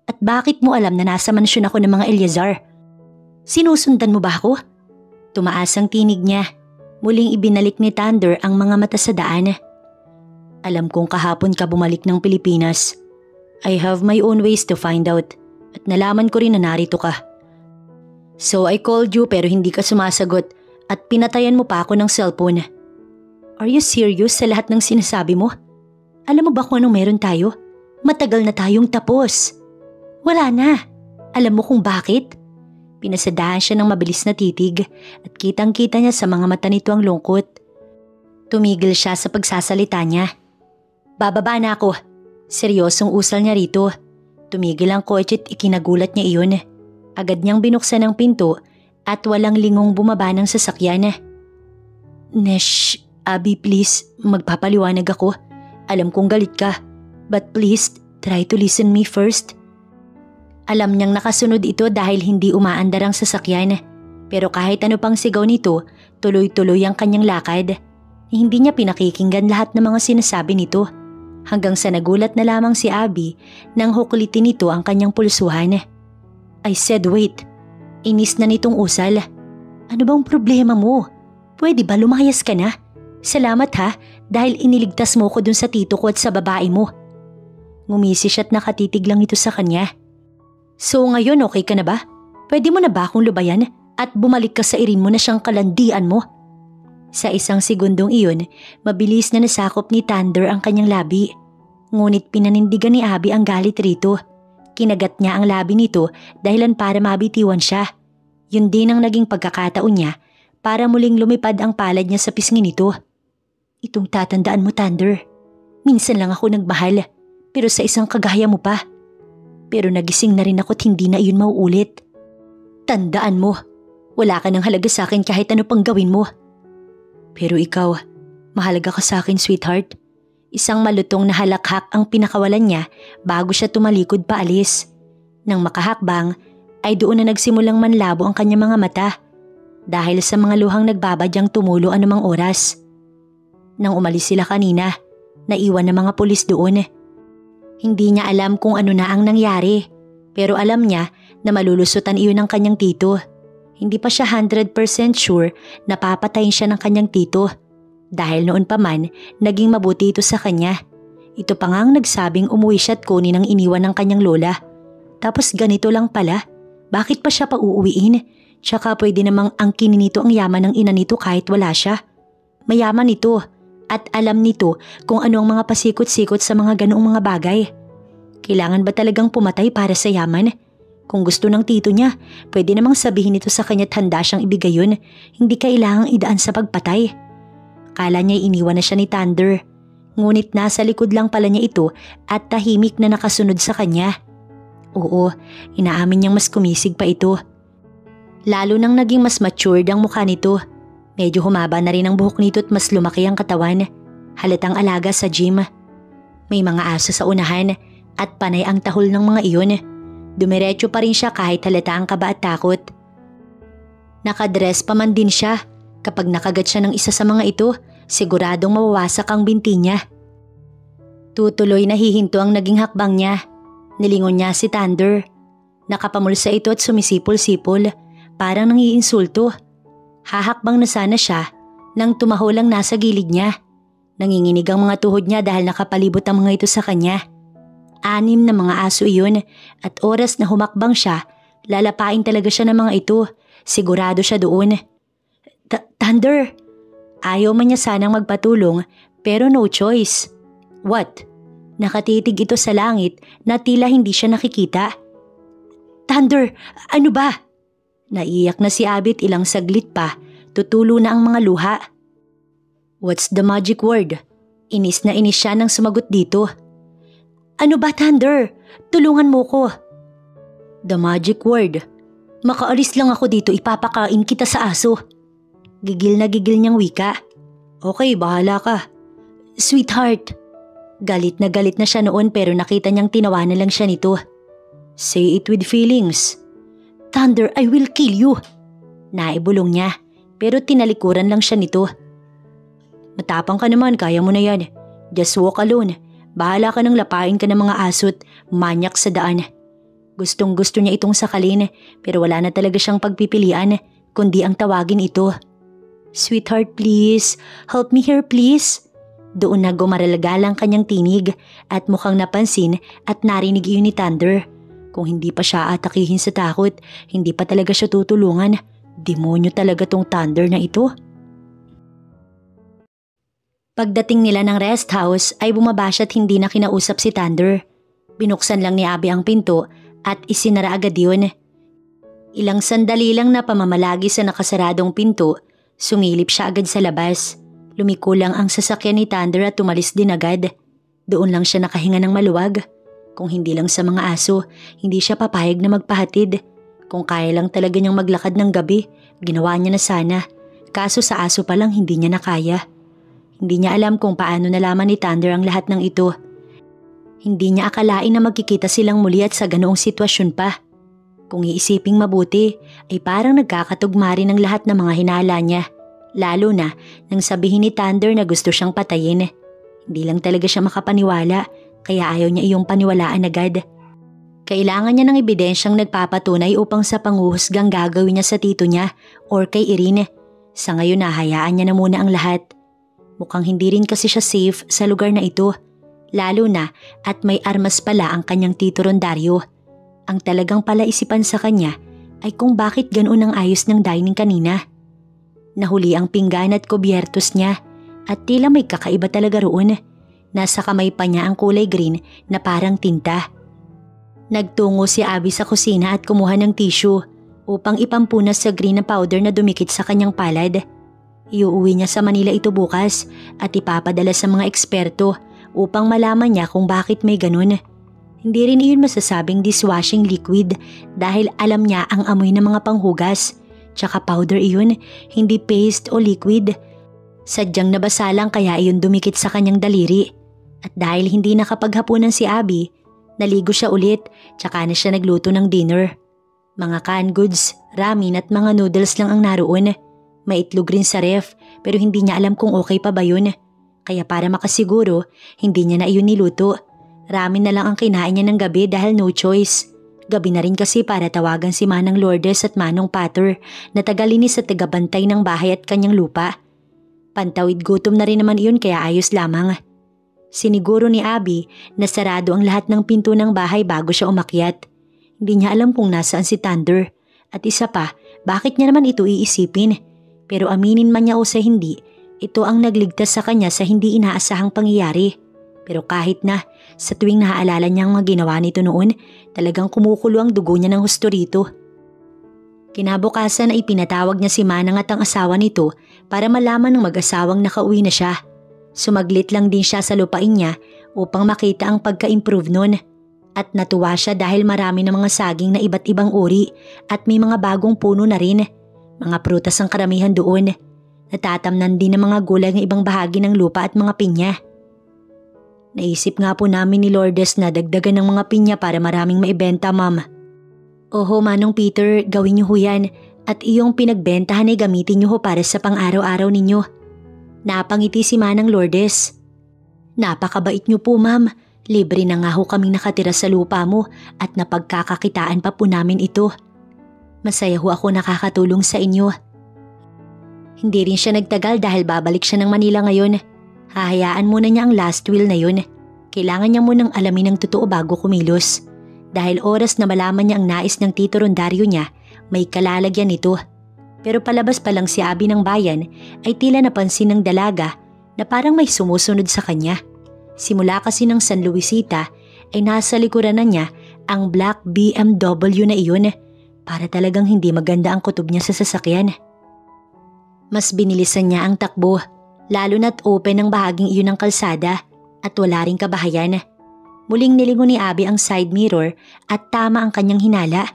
At bakit mo alam na nasa mansyon ako ng mga Eleazar? Sinusundan mo ba ako? Tumaas ang tinig niya. Muling ibinalik ni Thunder ang mga mata sa daan. Alam kong kahapon ka bumalik ng Pilipinas. I have my own ways to find out. At nalaman ko rin na narito ka. So I called you pero hindi ka sumasagot at pinatayan mo pa ako ng cellphone. Are you serious sa lahat ng sinasabi mo? Alam mo ba kung anong meron tayo? Matagal na tayong tapos. Wala na. Alam mo kung bakit? Pinasadahan siya ng mabilis na titig at kitang-kita niya sa mga mata nito ang lungkot. Tumigil siya sa pagsasalita niya. Bababa na ako. Seryosong usal niya rito. Tumigil ang kotse at ikinagulat niya iyon. Agad niyang binuksan ang pinto at walang lingong bumaba ng sasakyan. Nesh, Abby please, magpapaliwanag ako. Alam kong galit ka, but please try to listen me first. Alam niyang nakasunod ito dahil hindi umaandar ang sasakyan. Pero kahit ano pang sigaw nito, tuloy-tuloy ang kanyang lakad. Hindi niya pinakikinggan lahat ng mga sinasabi nito. Hanggang sa nagulat na lamang si Abby nang hukulitin nito ang kanyang pulsuhan. I said wait. Inis na nitong usal. Ano bang problema mo? Pwede ba lumayas ka na? Salamat ha, dahil iniligtas mo ko dun sa tito ko at sa babae mo. Ngumisi siya at nakatitig lang ito sa kanya. So ngayon okay ka na ba? Pwede mo na ba akong lubayan at bumalik ka sa irin mo na siyang kalandian mo? Sa isang segundong iyon, mabilis na nasakop ni Thunder ang kanyang labi. Ngunit pinanindigan ni Abby ang galit rito. Kinagat niya ang labi nito dahilan para mabitiwan siya. Yun din ang naging pagkakataon niya para muling lumipad ang palad niya sa pisngi nito. Itong tatandaan mo, Thunder. Minsan lang ako nagmahal, pero sa isang kagaya mo pa. Pero nagising na rin ako't hindi na iyon mauulit. Tandaan mo, wala ka ng halaga sa akin kahit ano pang gawin mo. Pero ikaw, mahalaga ka sa akin, sweetheart. Isang malutong na halakhak ang pinakawalan niya bago siya tumalikod paalis. Nang makahakbang, ay doon na nagsimulang manlabo ang kanyang mga mata dahil sa mga luhang nagbabadyang tumulo anumang oras. Nang umalis sila kanina, naiwan ng mga pulis doon. Hindi niya alam kung ano na ang nangyari, pero alam niya na malulusutan iyon ng kanyang tito. Hindi pa siya 100% sure na papatayin siya ng kanyang tito dahil noon pa man naging mabuti ito sa kanya. Ito pa nga ang nagsabing umuwi siya at kunin ang iniwan ng kanyang lola. Tapos ganito lang pala, bakit pa siya pauuwiin? Tsaka pwede namang angkinin nito ang yaman ng ina nito kahit wala siya. Mayaman ito at alam nito kung ano ang mga pasikot-sikot sa mga ganoong mga bagay. Kailangan ba talagang pumatay para sa yaman? Kung gusto ng tito niya, pwede namang sabihin ito sa kanya't handa siyang ibigay yun. Hindi kailangang idaan sa pagpatay. Kala niya iniwan na siya ni Thunder. Ngunit nasa likod lang pala niya ito at tahimik na nakasunod sa kanya. Oo, inaamin niyang mas kumisig pa ito. Lalo nang naging mas matured ang mukha nito. Medyo humaba na rin ang buhok nito at mas lumaki ang katawan. Halatang alaga sa gym. May mga aso sa unahan at panay ang tahol ng mga iyon. Dumiretso pa rin siya kahit halata ang kaba at takot. Nakadress pa man din siya. Kapag nakagat siya ng isa sa mga ito, siguradong mawawasak ang binti niya. Tutuloy na hihinto ang naging hakbang niya. Nilingon niya si Thunder. Nakapamulsa ito at sumisipol-sipol, parang nangiinsulto. Hahakbang na sana siya nang tumaho lang nasa gilid niya. Nanginginig ang mga tuhod niya dahil nakapalibot ang mga ito sa kanya. 6 na mga aso iyon at oras na humakbang siya, lalapain talaga siya ng mga ito. Sigurado siya doon. Thunder! Ayaw man niya sanang magpatulong pero no choice. What? Nakatitig ito sa langit na tila hindi siya nakikita. Thunder! Ano ba? Naiyak na si Abby ilang saglit pa, tutulo na ang mga luha. What's the magic word? Inis na inis siya nang sumagot dito. Ano ba, Thunder? Tulungan mo ko. The magic word. Makaalis lang ako dito, ipapakain kita sa aso. Gigil na gigil niyang wika. Okay, bahala ka. Sweetheart. Galit na siya noon pero nakita niyang tinawanan lang siya nito. Say it with feelings. Thunder, I will kill you. Naibulong niya pero tinalikuran lang siya nito. Matapang ka naman, kaya mo na yan. Just walk alone. Bahala ka nang lapain ka ng mga aso't manyak sa daan. Gustong gusto niya itong sakalin pero wala na talaga siyang pagpipilian kundi ang tawagin ito. Sweetheart, please. Help me here, please. Doon na gumaralagal ang kanyang tinig at mukhang napansin at narinig iyon ni Thunder. Kung hindi pa siya atakihin sa takot, hindi pa talaga siya tutulungan. Demonyo talaga tong Thunder na ito. Pagdating nila ng rest house ay bumaba siya at hindi na kinausap si Thunder. Binuksan lang ni Abby ang pinto at isinara agad yun. Ilang sandali lang na pamamalagi sa nakasaradong pinto, sumilip siya agad sa labas. Lumiko lang ang sasakyan ni Thunder at tumalis din agad. Doon lang siya nakahinga ng maluwag. Kung hindi lang sa mga aso, hindi siya papayag na magpahatid. Kung kaya lang talaga niyang maglakad ng gabi, ginawa niya na sana. Kaso sa aso pa lang hindi niya na kaya. Hindi niya alam kung paano nalaman ni Thunder ang lahat ng ito. Hindi niya akalain na magkikita silang muli at sa ganoong sitwasyon pa. Kung iisiping mabuti, ay parang nagkakatugma rin ang lahat ng mga hinala niya. Lalo na nang sabihin ni Thunder na gusto siyang patayin. Hindi lang talaga siya makapaniwala, kaya ayaw niya iyong paniwalaan agad. Kailangan niya ng ebidensyang nagpapatunay upang sa panguhusgang gagawin niya sa tito niya or kay Irene. Sa ngayon nahayaan niya na muna ang lahat. Mukhang hindi rin kasi siya safe sa lugar na ito. Lalo na at may armas pala ang kanyang tito Rondario. Ang talagang palaisipan sa kanya ay kung bakit ganoon ang ayos ng dining kanina. Nahuli ang pinggan at kubyertos niya at tila may kakaiba talaga roon. Nasa kamay pa niya ang kulay green na parang tinta. Nagtungo si Abby sa kusina at kumuha ng tissue upang ipampunas sa green na powder na dumikit sa kanyang palad. Iuuwi niya sa Manila ito bukas at ipapadala sa mga eksperto upang malaman niya kung bakit may ganun. Hindi rin iyon masasabing dishwashing liquid dahil alam niya ang amoy ng mga panghugas. Tsaka powder iyon, hindi paste o liquid. Sadyang nabasa lang kaya iyon dumikit sa kanyang daliri. At dahil hindi nakapaghapunan si Abby, naligo siya ulit tsaka na siya nagluto ng dinner. Mga canned goods, ramen at mga noodles lang ang naroon. May itlog rin sa ref pero hindi niya alam kung okay pa ba yun. Kaya para makasiguro, hindi niya na iyon niluto. Ramen na lang ang kinain niya ng gabi dahil no choice. Gabi na rin kasi para tawagan si Manang Lourdes at Manong Pater na tagalinis at tagabantay ng bahay at kanyang lupa. Pantawid gutom na rin naman iyon kaya ayos lamang. Siniguro ni Abby na sarado ang lahat ng pinto ng bahay bago siya umakyat. Hindi niya alam kung nasaan si Thunder. At isa pa, bakit niya naman ito iisipin? Pero aminin man niya o sa hindi, ito ang nagligtas sa kanya sa hindi inaasahang pangyayari. Pero kahit na, sa tuwing naaalala niya ang mga ginawa nito noon, talagang kumukulo ang dugo niya ng husto rito. Kinabukasan ay pinatawag niya si Manang at ang asawa nito para malaman ng mag-asawang nakauwi na siya. Sumaglit lang din siya sa lupain niya upang makita ang pagka-improve noon. At natuwa siya dahil marami ng mga saging na iba't ibang uri at may mga bagong puno na rin. Mga prutas ang karamihan doon. Natatamnan din ng mga gulay ng ibang bahagi ng lupa at mga pinya. Naisip nga po namin ni Lourdes na dagdagan ng mga pinya para maraming maibenta, ma'am. Oho, Manong Peter, gawin niyo ho yan at iyong pinagbentahan ay gamitin niyo ho para sa pang-araw-araw ninyo. Napangiti si Manang Lourdes. Napakabait niyo po, ma'am. Libre na nga ho kaming nakatira sa lupa mo at napagkakakitaan pa po namin ito. Masaya ho ako nakakatulong sa inyo. Hindi rin siya nagtagal dahil babalik siya ng Manila ngayon. Hahayaan muna niya ang last will na yun. Kailangan niya munang alamin ng totoo bago kumilos. Dahil oras na malaman niya ang nais ng tito Rondario niya, may kalalagyan nito. Pero palabas pa lang si Abby ng bayan ay tila napansin ng dalaga na parang may sumusunod sa kanya. Simula kasi ng San Luisita ay nasa likuran na niya ang black BMW na iyon para talagang hindi maganda ang kutob niya sa sasakyan. Mas binilisan niya ang takbo. Lalo na't open ang bahaging iyon ng kalsada at wala ring kabahayan. Muling nilingon ni Abby ang side mirror at tama ang kanyang hinala.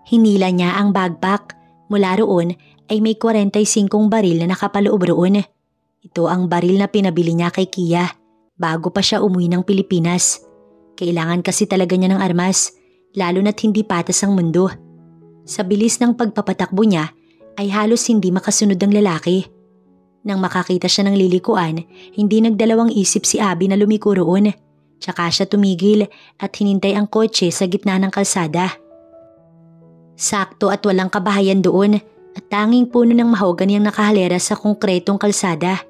Hinila niya ang backpack. Mula roon ay may 45 baril na nakapaloob roon. Ito ang baril na pinabili niya kay Kia bago pa siya umuwi ng Pilipinas. Kailangan kasi talaga niya ng armas, lalo na't hindi patas ang mundo. Sa bilis ng pagpapatakbo niya ay halos hindi makasunod ang lalaki. Nang makakita siya ng lilikuan, hindi nagdalawang isip si Abby na lumiko roon. Tsaka siya tumigil at hinintay ang kotse sa gitna ng kalsada. Sakto at walang kabahayan doon at tanging puno ng mahogany ang nakahalera sa konkretong kalsada.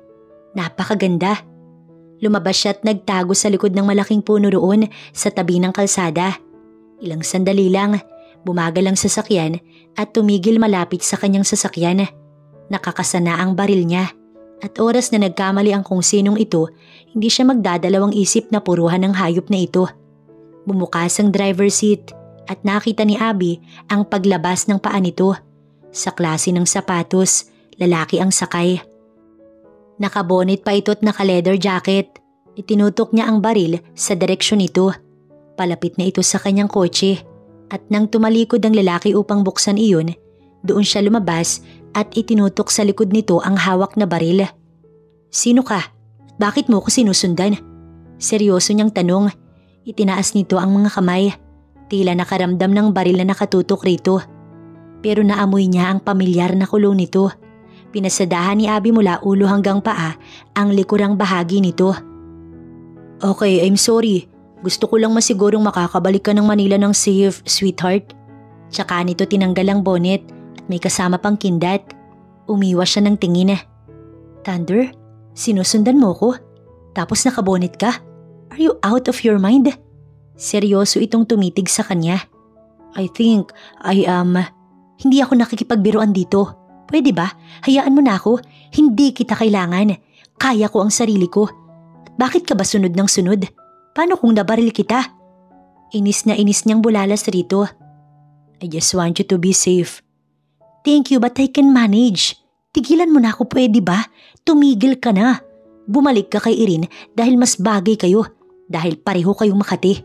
Napakaganda. Lumabas siya at nagtago sa likod ng malaking puno roon sa tabi ng kalsada. Ilang sandali lang, bumagal ang sasakyan at tumigil malapit sa kanyang sasakyan. Nakakasana ang baril niya. At oras na nagkamali ang kung sinong ito, hindi siya magdadalawang isip na puruhan ng hayop na ito. Bumukas ang driver's seat at nakita ni Abby ang paglabas ng paa nito. Sa klase ng sapatos, lalaki ang sakay. Nakabonit pa ito at naka-leather jacket. Itinutok niya ang baril sa direksyon nito. Palapit na ito sa kanyang kotse at nang tumalikod ang lalaki upang buksan iyon, doon siya lumabas at itinutok sa likod nito ang hawak na baril. "Sino ka? Bakit mo ko sinusundan?" Seryoso niyang tanong. Itinaas nito ang mga kamay. Tila nakaramdam ng baril na nakatutok rito. Pero naamoy niya ang pamilyar na kulong nito. Pinasadahan ni Abby mula ulo hanggang paa ang likurang bahagi nito. "Okay, I'm sorry. Gusto ko lang masigurong makakabalik ka ng Manila ng safe, sweetheart." Tsaka nito tinanggal ang bonnet at may kasama pang kindat. Umiwas siya ng tingin. "Thunder, sinusundan mo ko? Tapos nakabonet ka? Are you out of your mind?" Seryoso itong tumitig sa kanya. "I think Hindi ako nakikipagbiruan dito. Pwede ba? Hayaan mo na ako. Hindi kita kailangan. Kaya ko ang sarili ko. At bakit ka ba sunod ng sunod? Paano kung nabaril kita?" Inis na inis niyang bulalas rito. "I just want you to be safe." "Thank you but I can manage. Tigilan mo na ako, pwede ba? Tumigil ka na. Bumalik ka kay Irene dahil mas bagay kayo. Dahil pareho kayong Makati."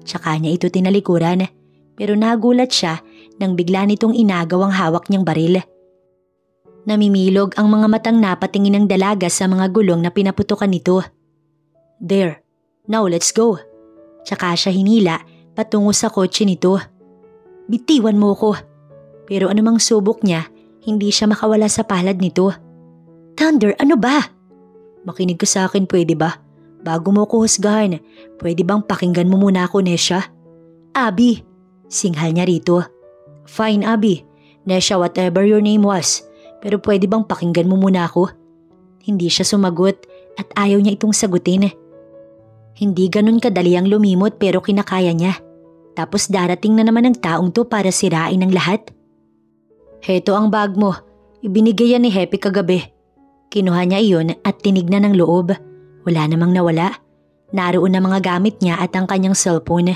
Tsaka niya ito tinalikuran. Pero nagulat siya nang bigla nitong inagaw ang hawak niyang baril. Namimilog ang mga matang napatingin ng dalaga sa mga gulong na pinaputukan nito. "There, now let's go." Tsaka siya hinila patungo sa kotse nito. "Bitiwan mo ko." Pero anumang subok niya, hindi siya makawala sa palad nito. "Thunder, ano ba?" "Makinig ka sa akin, pwede ba? Bago mo ko husgahan, pwede bang pakinggan mo muna ako, Nesha?" "Abby," singhal niya rito. "Fine, Abby. Nesha, whatever your name was. Pero pwede bang pakinggan mo muna ako?" Hindi siya sumagot at ayaw niya itong sagutin. Hindi ganun kadali ang lumimot pero kinakaya niya. Tapos darating na naman ang taong to para sirain ang lahat. "Heto ang bag mo. Ibinigay yan ni Happy kagabi." Kinuha niya iyon at tinignan ng loob. Wala namang nawala. Naroon na mga gamit niya at ang kanyang cellphone.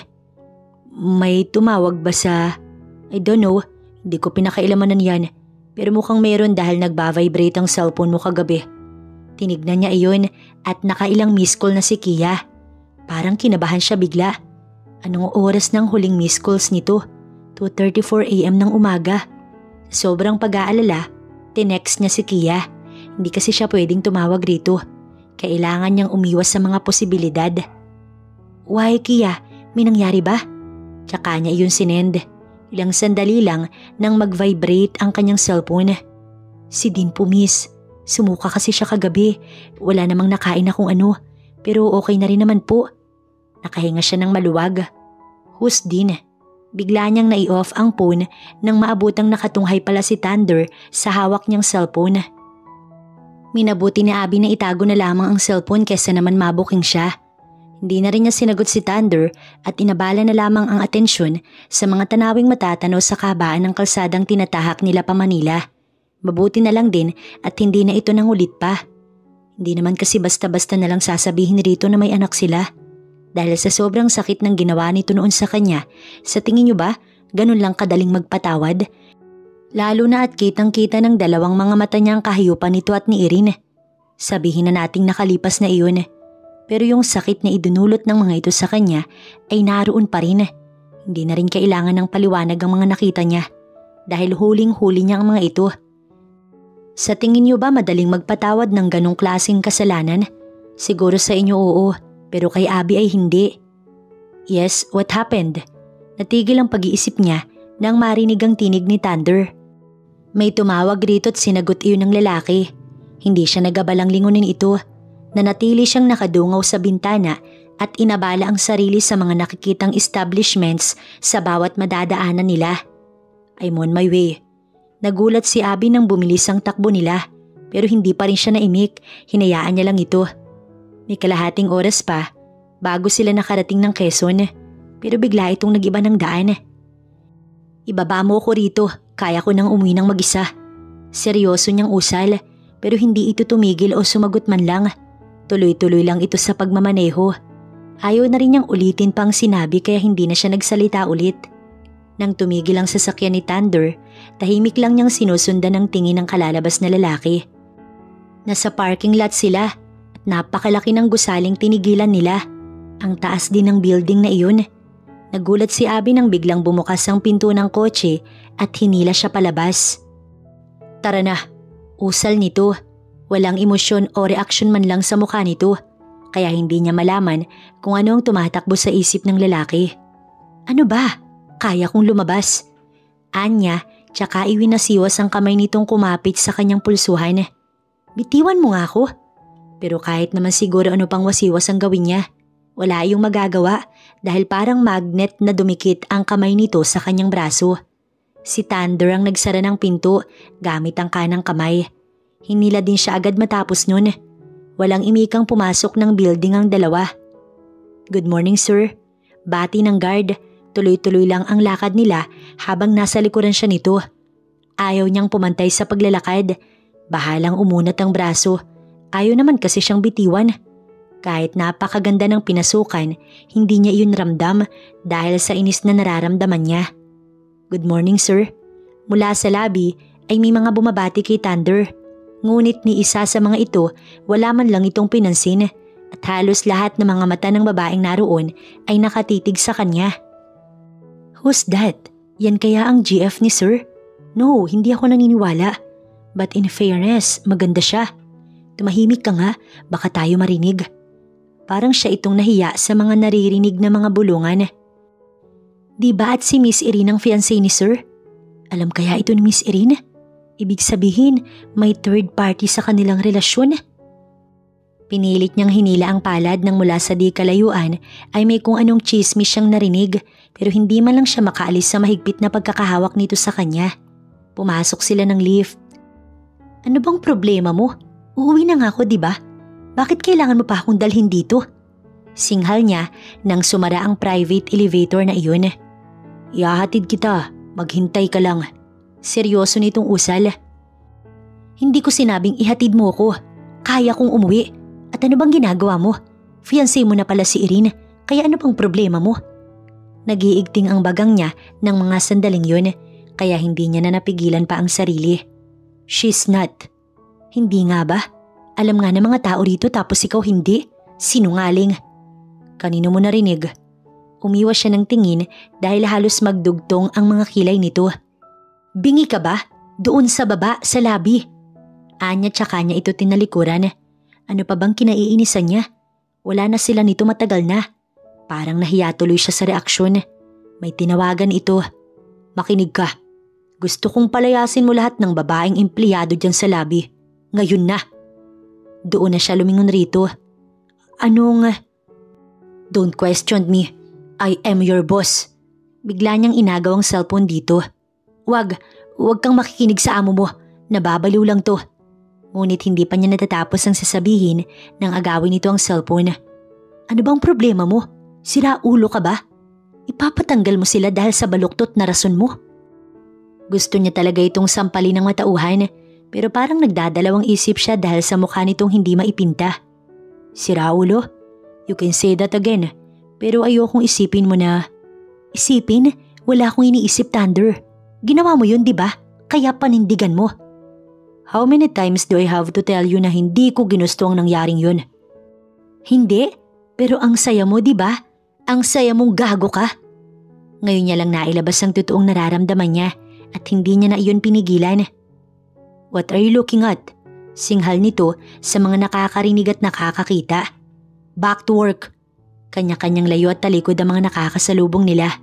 "May tumawag ba sa... I don't know, hindi ko pinakailamanan yan. Pero mukhang meron dahil nagba-vibrate ang cellphone mo kagabi." Tinignan niya iyon at nakailang missed call na si Kia. Parang kinabahan siya bigla. Anong oras ng huling missed calls nito? 2:34 AM ng umaga. Sobrang pag-aalala, tinext niya si Kia. Hindi kasi siya pwedeng tumawag rito. Kailangan niyang umiwas sa mga posibilidad. "Why, Kia? May nangyari ba?" Tsaka niya iyon sinend. Ilang sandali lang nang mag-vibrate ang kanyang cellphone. "Si Dean po, miss. Sumuka kasi siya kagabi. Wala namang nakain na kung ano. Pero okay na rin naman po." Nakahinga siya ng maluwag. "Who's Dean?" Bigla niyang nai-off ang phone nang maabutang nakatunghay pala si Thunder sa hawak niyang cellphone. Minabuti ni Abby na itago na lamang ang cellphone kesa naman mabuking siya. Hindi na rin niya sinagot si Thunder at inabala na lamang ang atensyon sa mga tanawing matatanaw sa kabaan ng kalsadang tinatahak nila pa Manila. Mabuti na lang din at hindi na ito nangulit pa. Hindi naman kasi basta-basta na lang sasabihin rito na may anak sila. Dahil sa sobrang sakit ng ginawa nito noon sa kanya, sa tingin niyo ba ganun lang kadaling magpatawad? Lalo na at kitang-kita ng dalawang mga mata niyang kahiyupan nito at ni Irene. Sabihin na nating nakalipas na iyon. Pero yung sakit na idunulot ng mga ito sa kanya ay naroon pa rin. Hindi na rin kailangan ng paliwanag ang mga nakita niya. Dahil huling-huli niya ang mga ito. Sa tingin niyo ba madaling magpatawad ng ganong klaseng kasalanan? Siguro sa inyo oo, pero kay Abby ay hindi. Yes, what happened? Natigil ang pag-iisip niya nang marinig ang tinig ni Thunder. May tumawag rito at sinagot iyon ng lalaki. Hindi siya nagabalang lingunin ito. Nanatili siyang nakadungaw sa bintana at inabala ang sarili sa mga nakikitang establishments sa bawat madadaanan nila. "I'm on my way." Nagulat si Abby nang bumilis ang takbo nila pero hindi pa rin siya naimik, hinayaan niya lang ito. May kalahating oras pa bago sila nakarating ng Quezon pero bigla itong nag-iba ng daan. "Ibaba mo ko rito, kaya ko nang umuwi ng mag-isa." Seryoso niyang usal pero hindi ito tumigil o sumagot man lang. Tuloy-tuloy lang ito sa pagmamaneho. Ayaw na rin niyang ulitin pang sinabi kaya hindi na siya nagsalita ulit. Nang tumigil ang sasakyan ni Thunder, tahimik lang niyang sinusundan ng tingin ng kalalabas na lalaki. Nasa parking lot sila at napakalaki ng gusaling tinigilan nila. Ang taas din ng building na iyon. Nagulat si Abby nang biglang bumukas ang pinto ng kotse at hinila siya palabas. Tara na, usal nito. Walang emosyon o reaksyon man lang sa mukha nito, kaya hindi niya malaman kung ano ang tumatakbo sa isip ng lalaki. Ano ba? Kaya kong lumabas. Anya, tsaka iwinasiwas ang kamay nitong kumapit sa kanyang pulsuhan. Bitiwan mo nga ako. Pero kahit naman siguro ano pang wasiwas ang gawin niya, wala yung magagawa dahil parang magnet na dumikit ang kamay nito sa kanyang braso. Si Thunder ang nagsara ng pinto gamit ang kanang kamay. Hinila din siya agad matapos nun. Walang imikang pumasok ng building ang dalawa. Good morning, sir. Bati ng guard. Tuloy-tuloy lang ang lakad nila habang nasa likuran siya nito. Ayaw niyang pumantay sa paglalakad. Bahalang umunat ang braso. Ayaw naman kasi siyang bitiwan. Kahit napakaganda ng pinasukan, hindi niya iyon ramdam dahil sa inis na nararamdaman niya. Good morning, sir. Mula sa lobby ay may mga bumabati kay Thunder. Ngunit ni isa sa mga ito, wala man lang itong pinansin at halos lahat ng mga mata ng babaeng naroon ay nakatitig sa kanya. Who's that? Yan kaya ang GF ni sir? No, hindi ako naniniwala. But in fairness, maganda siya. Tumahimik ka nga, baka tayo marinig. Parang siya itong nahiya sa mga naririnig na mga bulungan. Di ba at si Miss Irene ang fiancé ni sir? Alam kaya ito ni Miss Irene? Ibig sabihin, may third party sa kanilang relasyon. Pinilit niyang hinila ang palad nang mula sa di kalayuan ay may kung anong chismis siyang narinig pero hindi man lang siya makaalis sa mahigpit na pagkakahawak nito sa kanya. Pumasok sila ng lift. Ano bang problema mo? Uuwi na nga ako, di ba? Bakit kailangan mo pa akong dalhin dito? Singhal niya nang sumara ang private elevator na iyon. Ihahatid kita, maghintay ka lang. Seryoso nitong usal. Hindi ko sinabing ihatid mo ko. Kaya kong umuwi. At ano bang ginagawa mo? Fiancé mo na pala si Irene, kaya ano pang problema mo? Nagiigting ang bagang niya ng mga sandaling yun, kaya hindi niya na napigilan pa ang sarili. She's not. Hindi nga ba? Alam nga ng mga tao rito tapos ikaw hindi? Sinungaling. Kanino mo narinig? Umiwas siya ng tingin dahil halos magdugtong ang mga kilay nito. Bingi ka ba? Doon sa baba, sa labi. Anya tsaka niya ito tinalikuran. Ano pa bang kinaiinisan niya? Wala na sila nito matagal na. Parang nahiya tuloy siya sa reaksyon. May tinawagan ito. Makinig ka. Gusto kong palayasin mo lahat ng babaeng empleyado dyan sa labi. Ngayon na. Doon na siya lumingon rito. Anong... Don't question me. I am your boss. Bigla niyang inagaw ang cellphone dito. Wag kang makikinig sa amo mo. Nababaliw lang to. Ngunit hindi pa niya natatapos ang sasabihin nang agawin nito ang cellphone. Ano bang problema mo? Sira ulo ka ba? Ipapatanggal mo sila dahil sa baluktot na rason mo? Gusto niya talaga itong sampalin ng matauhan pero parang nagdadalawang isip siya dahil sa mukha nitong hindi maipinta. Sira ulo? You can say that again pero ayokong isipin mo na... Isipin? Wala akong iniisip, Thunder. Ginawa mo yun, di ba? Kaya panindigan mo. How many times do I have to tell you na hindi ko ginusto ang nangyaring yun? Hindi, pero ang saya mo, di ba? Ang saya mong gago ka. Ngayon niya lang nailabas ang totoong nararamdaman niya at hindi niya na iyon pinigilan. What are you looking at? Singhal nito sa mga nakakarinig at nakakakita. Back to work. Kanya-kanyang layo at talikod ang mga nakakasalubong nila.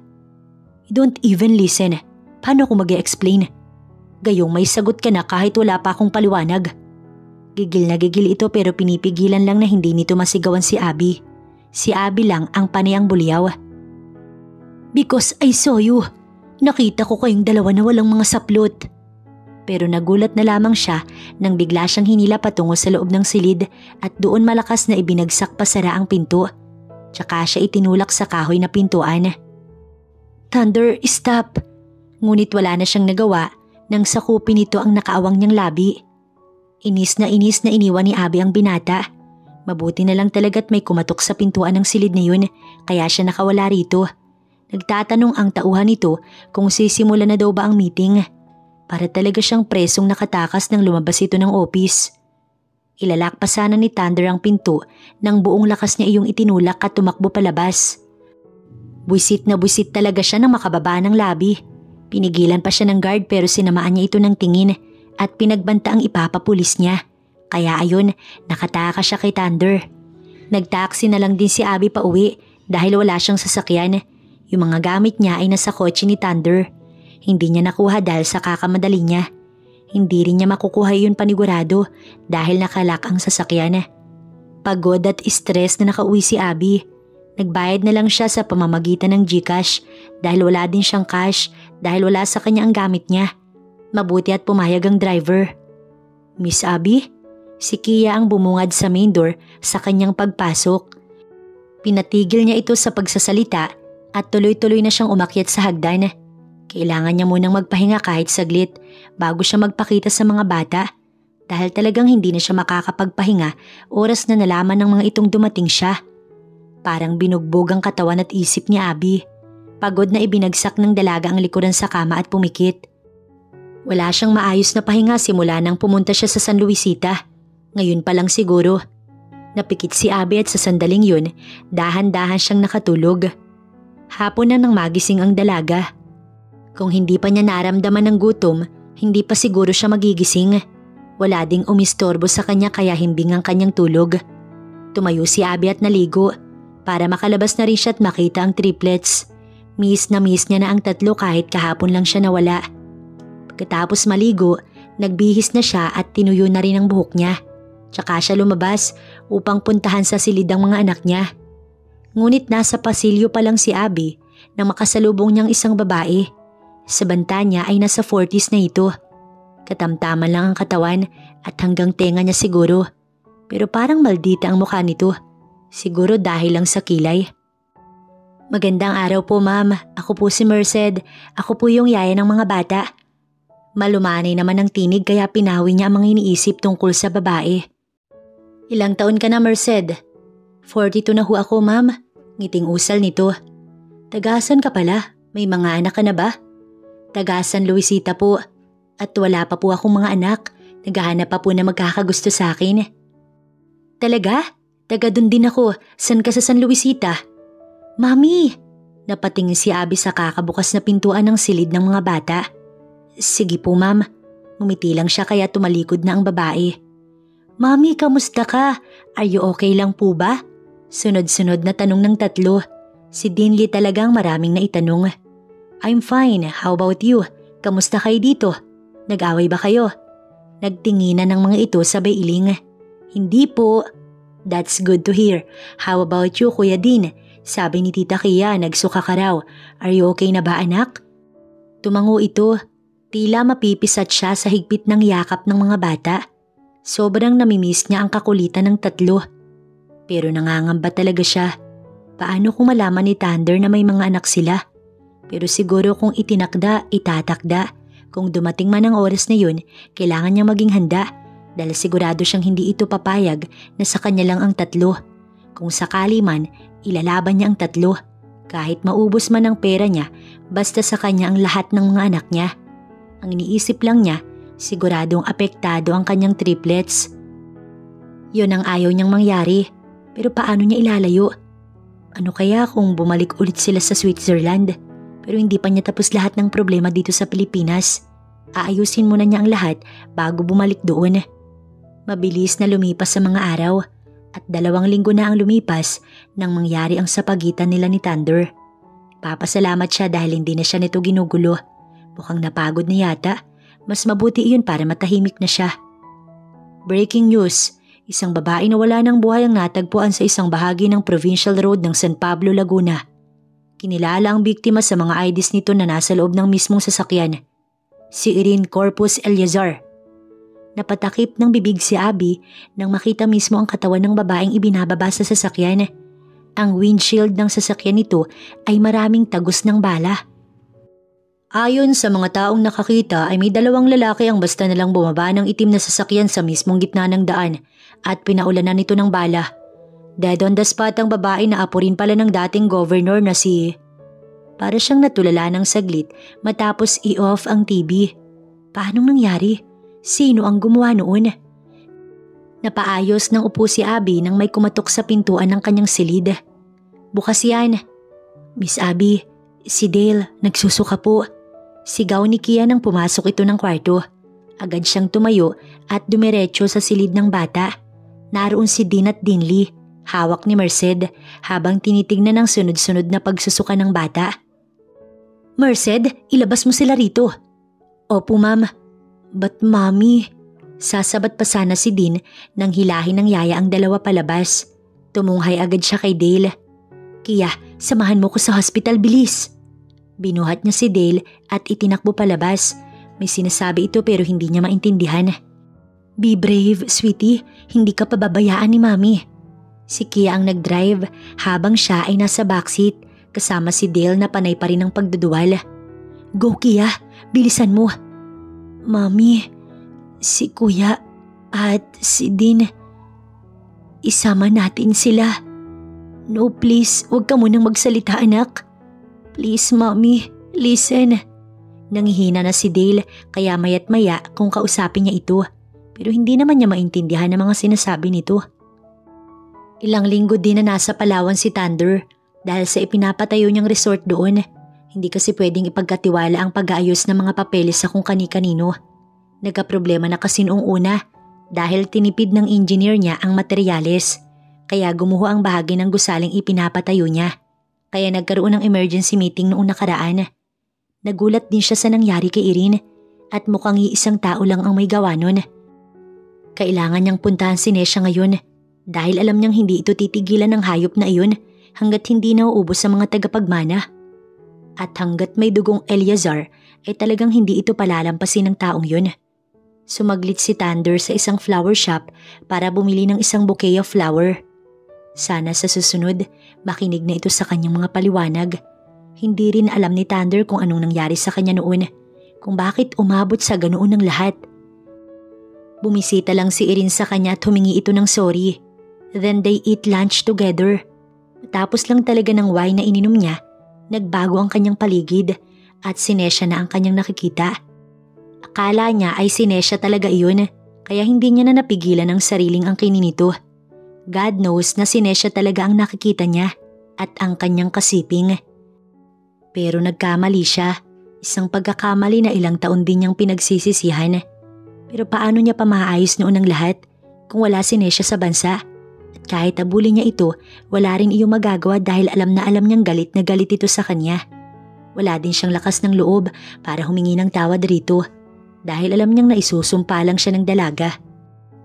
You don't even listen. Paano ko mag-e-explain? Gayong may sagot ka na kahit wala pa akong paliwanag. Gigil na gigil ito pero pinipigilan lang na hindi nito masigawan si Abby. Si Abby lang ang panayang buliyaw. Because I saw you. Nakita ko kayong dalawa na walang mga saplot. Pero nagulat na lamang siya nang bigla siyang hinila patungo sa loob ng silid at doon malakas na ibinagsak pasara ang pinto. Tsaka siya itinulak sa kahoy na pintuan. Thunder, stop! Ngunit wala na siyang nagawa nang sakupin nito ang nakaawang niyang labi. Inis na iniwan ni Abby ang binata. Mabuti na lang talaga't may kumatok sa pintuan ng silid na yun kaya siya nakawala rito. Nagtatanong ang tauhan nito kung sisimula na daw ba ang meeting. Para talaga siyang presong nakatakas nang lumabas ito ng office. Ilalak pa sana ni Thunder ang pinto nang buong lakas niya iyong itinulak at tumakbo palabas. Buisit na buisit talaga siya nang makababa ng labi. Pinigilan pa siya ng guard pero sinamaan niya ito ng tingin at pinagbanta ang ipapapulis niya. Kaya ayun, nakatakas siya kay Thunder. Nagtaksi na lang din si Abby pa uwi dahil wala siyang sasakyan. Yung mga gamit niya ay nasa kotse ni Thunder. Hindi niya nakuha dahil sa kakamadali niya. Hindi rin niya makukuha yun panigurado dahil nakalak ang sasakyan. Pagod at stress na nakauwi si Abby. Nagbayad na lang siya sa pamamagitan ng GCash dahil wala din siyang cash dahil wala sa kanya ang gamit niya. Mabuti at pumayag ang driver. Miss Abby? Si Kia ang bumungad sa main door sa kanyang pagpasok. Pinatigil niya ito sa pagsasalita at tuloy-tuloy na siyang umakyat sa hagdan. Kailangan niya munang magpahinga kahit saglit bago siya magpakita sa mga bata dahil talagang hindi na siya makakapagpahinga oras na nalaman ng mga itong dumating siya. Parang binugbog ang katawan at isip ni Abby. Pagod na ibinagsak ng dalaga ang likuran sa kama at pumikit. Wala siyang maayos na pahinga simula nang pumunta siya sa San Luisita. Ngayon pa lang siguro. Napikit si Abby at sa sandaling yun, dahan-dahan siyang nakatulog. Hapon na nang magising ang dalaga. Kung hindi pa niya naramdaman ng gutom, hindi pa siguro siya magigising. Wala ding umistorbo sa kanya kaya himbing ang kanyang tulog. Tumayo si Abby at naligo para makalabas na rin siya at makita ang triplets. Miss na miss niya na ang tatlo kahit kahapon lang siya nawala. Pagkatapos maligo, nagbihis na siya at tinuyo na rin ang buhok niya. Tsaka siya lumabas upang puntahan sa silid ang mga anak niya. Ngunit nasa pasilyo pa lang si Abby nang makasalubong niyang isang babae. Sa banta niya ay nasa 40s na ito. Katamtaman lang ang katawan at hanggang tenga niya siguro. Pero parang maldita ang mukha nito. Siguro dahil lang sa kilay. Magandang araw po ma'am. Ako po si Merced. Ako po yung yaya ng mga bata. Malumanay naman ang tinig kaya pinawi niya ang mga iniisip tungkol sa babae. Ilang taon ka na Merced? 42 na ho ako ma'am. Ngiting usal nito. Tagasan ka pala? May mga anak ka na ba? Tagasan Luisita po. At wala pa po akong mga anak. Naghahanap pa po na magkakagusto sa akin. Talaga? Taga dun din ako. San ka sa San Luisita? Mami! Napatingin si Abby sa kakabukas na pintuan ng silid ng mga bata. Sige po ma'am. Ngumiti lang siya kaya tumalikod na ang babae. Mami, kamusta ka? Are you okay lang po ba? Sunod-sunod na tanong ng tatlo. Si Dinley talagang maraming naitanong. I'm fine. How about you? Kamusta kayo dito? Nag-away ba kayo? Nagtinginan ng mga ito sabay iling. Hindi po. That's good to hear. How about you, Kuya Din? Sabi ni Tita Kia, nagsuka ka raw. Are you okay na ba anak? Tumango ito. Tila mapipisat siya sa higpit ng yakap ng mga bata. Sobrang namimiss niya ang kakulitan ng tatlo. Pero nangangamba talaga siya. Paano kung malaman ni Thunder na may mga anak sila? Pero siguro kung itinakda, itatakda. Kung dumating man ang oras na yun, kailangan niyang maging handa. Dahil sigurado siyang hindi ito papayag na sa kanya lang ang tatlo. Kung sakali man, ilalaban niya ang tatlo. Kahit maubos man ang pera niya, basta sa kanya ang lahat ng mga anak niya. Ang iniisip lang niya, siguradong apektado ang kanyang triplets. Yun ang ayaw niyang mangyari, pero paano niya ilalayo? Ano kaya kung bumalik ulit sila sa Switzerland? Pero hindi pa niya tapos lahat ng problema dito sa Pilipinas. Aayusin muna niya ang lahat bago bumalik doon. Mabilis na lumipas sa mga araw at 2 linggo na ang lumipas nang mangyari ang sapagitan nila ni Thunder. Papasalamat siya dahil hindi na siya nito ginugulo. Mukhang napagod na yata. Mas mabuti iyon para matahimik na siya. Breaking news. Isang babae na wala ng buhay ang natagpuan sa isang bahagi ng Provincial Road ng San Pablo, Laguna. Kinilala ang biktima sa mga IDs nito na nasa loob ng mismong sasakyan. Si Irene Corpus Eliazar. Napatakip ng bibig si Abby nang makita mismo ang katawan ng babaeng ibinababa sa sasakyan. Ang windshield ng sasakyan nito ay maraming tagos ng bala. Ayon sa mga taong nakakita ay may 2 lalaki ang basta nalang bumaba ng itim na sasakyan sa mismong gitna ng daan at pinaulanan nito ng bala. Dead on the spot ang babae na apo rin pala ng dating governor na si... Para siyang natulala ng saglit matapos i-off ang TV. Paanong nangyari? Sino ang gumawa noon? Napaayos ng upo si Abby nang may kumatok sa pintuan ng kanyang silid. Bukas yan. Miss Abby, si Dale, nagsusuka po. Sigaw ni Kia nang pumasok ito ng kwarto. Agad siyang tumayo at dumiretso sa silid ng bata. Naroon si Dean at Dinley, hawak ni Merced, habang tinitignan ang sunod-sunod na pagsusuka ng bata. Merced, ilabas mo sila rito. Opo ma'am. But mommy, sasabat pa sana si Dean nang hilahin ng yaya ang dalawa palabas. Tumunghay agad siya kay Dale. Kia, samahan mo ko sa hospital, bilis. Binuhat niya si Dale at itinakbo palabas. May sinasabi ito pero hindi niya maintindihan. Be brave, sweetie. Hindi ka pababayaan ni Mami. Si Kia ang nag-drive habang siya ay nasa backseat kasama si Dale na panay pa rin ang pagduduwal. Go Kia, bilisan mo. Mami, si Kuya at si Dean. Isama natin sila. No please, huwag ka munang magsalita anak. Please Mami, listen. Nangihina na si Dale kaya maya't maya kung kausapin niya ito pero hindi naman niya maintindihan ang mga sinasabi nito. Ilang linggo din na nasa Palawan si Thunder dahil sa ipinapatayo niyang resort doon. Hindi kasi pwedeng ipagkatiwala ang pag-aayos ng mga papeles sa kung kani-kanino. Nagkaproblema na kasi noong una dahil tinipid ng engineer niya ang materyales kaya gumuho ang bahagi ng gusaling ipinapatayo niya. Kaya nagkaroon ng emergency meeting noong nakaraan. Nagulat din siya sa nangyari kay Irene at mukhang iisang tao lang ang may gawa nun. Kailangan niyang puntahan si Nesha ngayon dahil alam niyang hindi ito titigilan ng hayop na iyon hanggat hindi nauubos sa mga tagapagmana. At hanggat may dugong Eleazar ay talagang hindi ito palalampasin ng taong yun. Sumaglit si Thunder sa isang flower shop para bumili ng isang bouquet of flower. Sana sa susunod makinig na ito sa kanyang mga paliwanag. Hindi rin alam ni Thunder kung anong nangyari sa kanya noon, kung bakit umabot sa ganoon ang lahat. Bumisita lang si Irene sa kanya at humingi ito ng sorry. Then they eat lunch together. Tapos lang talaga ng wine na ininom niya, nagbago ang kanyang paligid at si Nesha na ang kanyang nakikita. Akala niya ay si Nesha talaga iyon, kaya hindi niya na napigilan ang sariling angkinin nito. God knows na si Nesha talaga ang nakikita niya at ang kanyang kasiping. Pero nagkamali siya, isang pagkakamali na ilang taon din niyang pinagsisisihan. Pero paano niya pa maayos noon ang lahat kung wala si Nesha sa bansa? At kahit abulin niya ito, wala rin iyong magagawa dahil alam na alam niyang galit na galit ito sa kanya. Wala din siyang lakas ng loob para humingi ng tawad rito dahil alam niyang naisusumpa lang siya ng dalaga.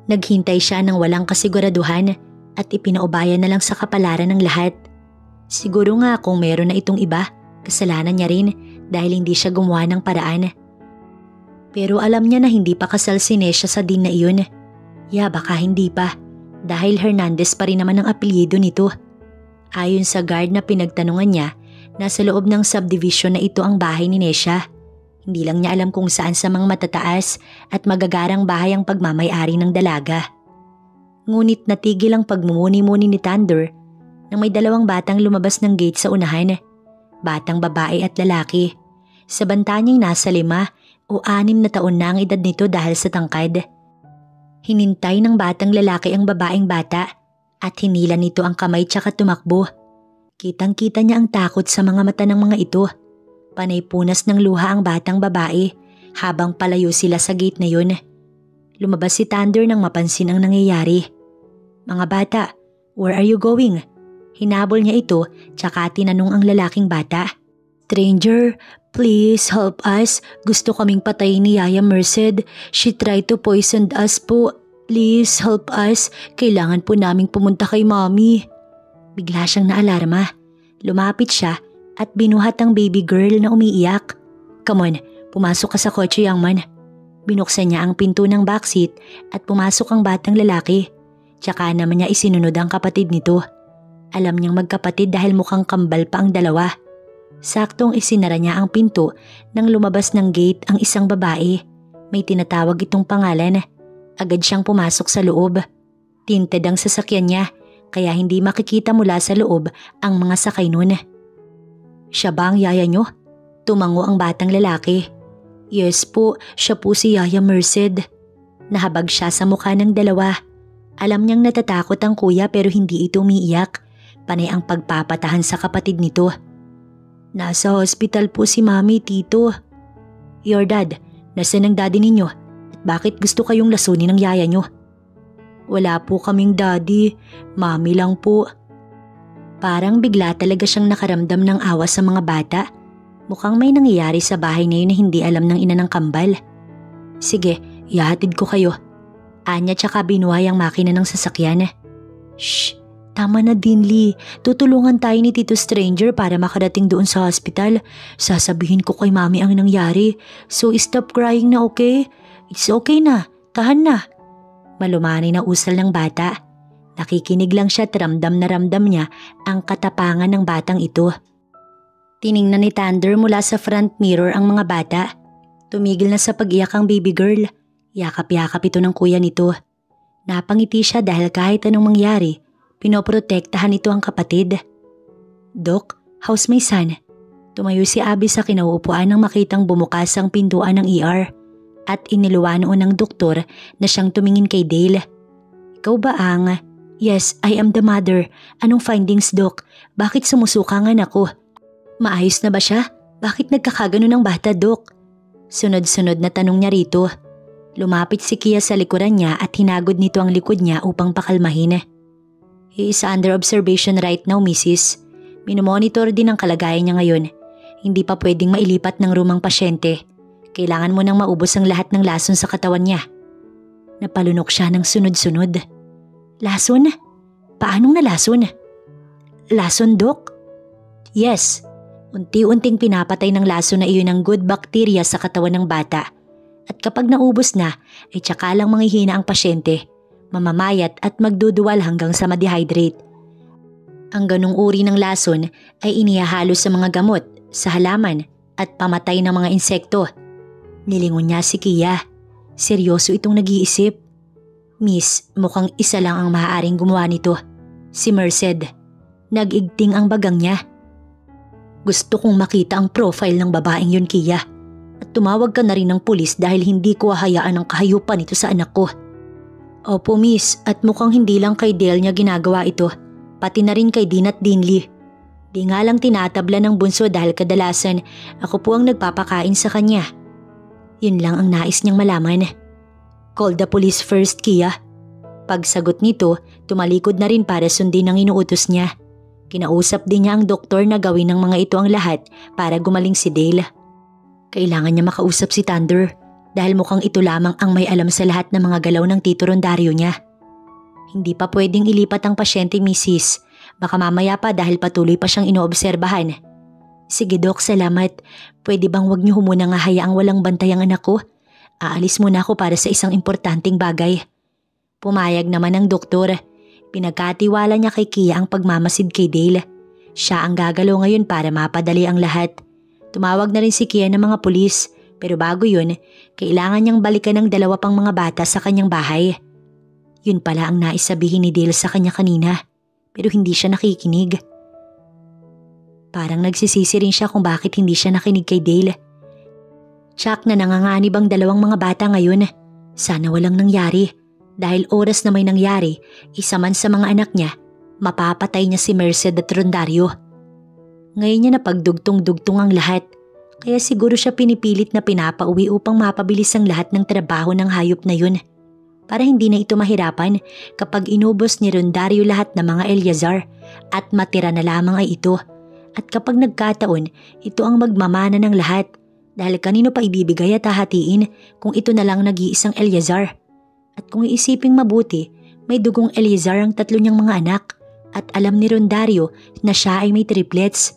Naghintay siya ng walang kasiguraduhan at ipinaubaya na lang sa kapalaran ng lahat. Siguro nga kung meron na itong iba, kasalanan niya rin dahil hindi siya gumawa ng paraan. Pero alam niya na hindi pa kasal si Nesha sa Dean na iyon. Baka hindi pa dahil Hernandez pa rin naman ang apelyido nito. Ayon sa guard na pinagtanungan niya, nasa loob ng subdivision na ito ang bahay ni Nesha. Hindi lang niya alam kung saan sa mga matataas at magagarang bahay ang pagmamay-ari ng dalaga. Ngunit natigil ang pagmumuni-muni ni Thunder nang may dalawang batang lumabas ng gate sa unahan. Batang babae at lalaki. Sa banta niya'y nasa 5 o 6 na taon na ang edad nito dahil sa tangkad. Hinintay ng batang lalaki ang babaeng bata at hinila nito ang kamay tsaka tumakbo. Kitang-kita niya ang takot sa mga mata ng mga ito. Panay punas ng luha ang batang babae habang palayo sila sa gate na yun. Lumabas si Thunder nang mapansin ang nangyayari. Mga bata, where are you going? Hinabol niya ito tsaka tinanong ang lalaking bata. Stranger, please help us. Gusto kaming patayin ni Yaya Merced. She tried to poison us po. Please help us. Kailangan po naming pumunta kay Mommy. Bigla siyang naalarma. Lumapit siya at binuhat ang baby girl na umiiyak. Come on, pumasok ka sa kotse, young man. Binuksan niya ang pinto ng backseat at pumasok ang batang lalaki. Tsaka naman niya isinunod ang kapatid nito. Alam niyang magkapatid dahil mukhang kambal pa ang dalawa. Saktong isinara niya ang pinto nang lumabas ng gate ang isang babae. May tinatawag itong pangalan. Agad siyang pumasok sa loob. Tinted ang sasakyan niya kaya hindi makikita mula sa loob ang mga sakay nun. Siya ba ang yaya nyo? Tumango ang batang lalaki. Yes po, siya po si Yaya Merced. Nahabag siya sa mukha ng dalawa. Alam niyang natatakot ang kuya pero hindi ito umiiyak. Panay ang pagpapatahan sa kapatid nito. Nasa hospital po si Mami, Tito. Your dad, nasaan ang daddy ninyo? At bakit gusto kayong lasunin ng yaya nyo? Wala po kaming daddy, Mami lang po. Parang bigla talaga siyang nakaramdam ng awa sa mga bata. Mukhang may nangyayari sa bahay na yun na hindi alam ng ina ng kambal. Sige, ihahatid ko kayo. Anya tsaka binuhay ang makina ng sasakyan. Shh, tama na Dinley. Tutulungan tayo ni Tito Stranger para makarating doon sa hospital. Sasabihin ko kay Mami ang nangyari. So stop crying na, okay? It's okay na, tahan na. Malumani na usal ng bata. Nakikinig lang siya at ramdam na ramdam niya ang katapangan ng batang ito. Tiningnan ni Thunder mula sa front mirror ang mga bata. Tumigil na sa pag-iyak ang baby girl. Yakap-yakap ito ng kuya nito. Napangiti siya dahil kahit anong mangyari, pinoprotektahan ito ang kapatid. Doc, how's my son? Tumayo si Abby sa kinauupuan nang makitang bumukas ang pintuan ng ER at iniluwa noon ng doktor na siyang tumingin kay Dale. Ikaw ba ang… Yes, I am the mother. Anong findings, Doc? Bakit sumusuka nga ako? Maayos na ba siya? Bakit nagkakagano ng bata, Doc? Sunod-sunod na tanong niya rito. Lumapit si Kia sa likuran niya at hinagod nito ang likod niya upang pakalmahin. He is under observation right now, Mrs. Minomonitor din ang kalagayan niya ngayon. Hindi pa pwedeng mailipat ng room ang pasyente. Kailangan mo nang maubos ang lahat ng lason sa katawan niya. Napalunok siya ng sunod-sunod. Lason? Paanong nalason? Lason, Doc? Yes. Unti-unting pinapatay ng lason na iyon ang good bacteria sa katawan ng bata. At kapag naubos na, ay tsaka lang manghihina ang pasyente, mamamayat at magduduwal hanggang sa ma-dehydrate. Ang ganong uri ng lason ay inihahalo sa mga gamot, sa halaman at pamatay ng mga insekto. Nilingon niya si Kia. Seryoso itong nag-iisip. Miss, mukhang isa lang ang maaaring gumawa nito. Si Merced. Nag-igting ang bagang niya. Gusto kong makita ang profile ng babaeng yun, Kia. At tumawag ka na rin ng pulis dahil hindi ko hahayaan ang kahayupan nito sa anak ko. Opo, miss, at mukhang hindi lang kay Dale niya ginagawa ito. Pati na rin kay Dean at Dinley. Di nga lang tinatabla ng bunso dahil kadalasan ako po ang nagpapakain sa kanya. Yun lang ang nais niyang malaman. Call the police first, Kia. Pagsagot nito, tumalikod na rin para sundin ang inuutos niya. Kinausap din niya ang doktor na gawin ng mga ito ang lahat para gumaling si Dale. Kailangan niya makausap si Thunder dahil mukhang ito lamang ang may alam sa lahat ng mga galaw ng Tito Rondario niya. Hindi pa pwedeng ilipat ang pasyente, Mrs. Baka mamaya pa dahil patuloy pa siyang inoobserbahan. Sige, Doc, salamat. Pwede bang wag niyo muna nga hayaang walang bantay ang anak ko? Aalis muna ako para sa isang importanteng bagay. Pumayag naman ang doktor. Pinagkatiwala niya kay Kia ang pagmamasid kay Dale. Siya ang gagalaw ngayon para mapadali ang lahat. Tumawag na rin si Kia ng mga pulis, pero bago yun, kailangan niyang balikan ng dalawa pang mga bata sa kanyang bahay. Yun pala ang nais sabihin ni Dale sa kanya kanina, pero hindi siya nakikinig. Parang nagsisisi rin siya kung bakit hindi siya nakinig kay Dale. Tsak na nanganganib ang dalawang mga bata ngayon. Sana walang nangyari. Dahil oras na may nangyari, isa man sa mga anak niya, mapapatay niya si Merced at Rondario. Ngayon niya napagdugtong-dugtong ang lahat, kaya siguro siya pinipilit na pinapauwi upang mapabilis ang lahat ng trabaho ng hayop na yun. Para hindi na ito mahirapan kapag inubos ni Rondario lahat ng mga Eleazar at matira na lamang ay ito. At kapag nagkataon, ito ang magmamana ng lahat dahil kanino pa ibibigay at hahatiin kung ito na lang nag-iisang Eleazar. At kung iisiping mabuti, may dugong Eleazar ang tatlo niyang mga anak at alam ni Rondario na siya ay may triplets.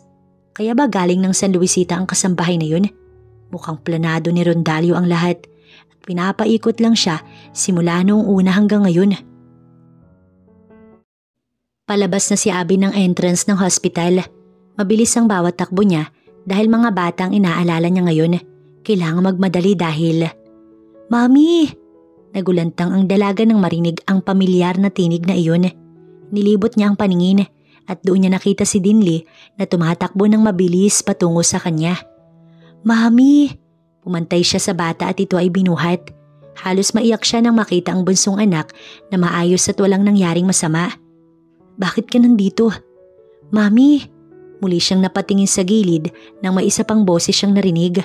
Kaya ba galing ng San Luisita ang kasambahay na yun? Mukhang planado ni Rondario ang lahat at pinapaikot lang siya simula noong una hanggang ngayon. Palabas na si Abby ng entrance ng hospital. Mabilis ang bawat takbo niya dahil mga batang inaalala niya ngayon. Kailangan magmadali dahil… Mami! Nagulantang ang dalaga nang marinig ang pamilyar na tinig na iyon. Nilibot niya ang paningin at doon niya nakita si Dinley na tumatakbo ng mabilis patungo sa kanya. "Mami!" Pumantay siya sa bata at ito ay binuhat. Halos maiyak siya nang makita ang bunsong anak na maayos at walang nangyaring masama. "Bakit ka nandito?" "Mami!" Muli siyang napatingin sa gilid nang may isa pang boses siyang narinig.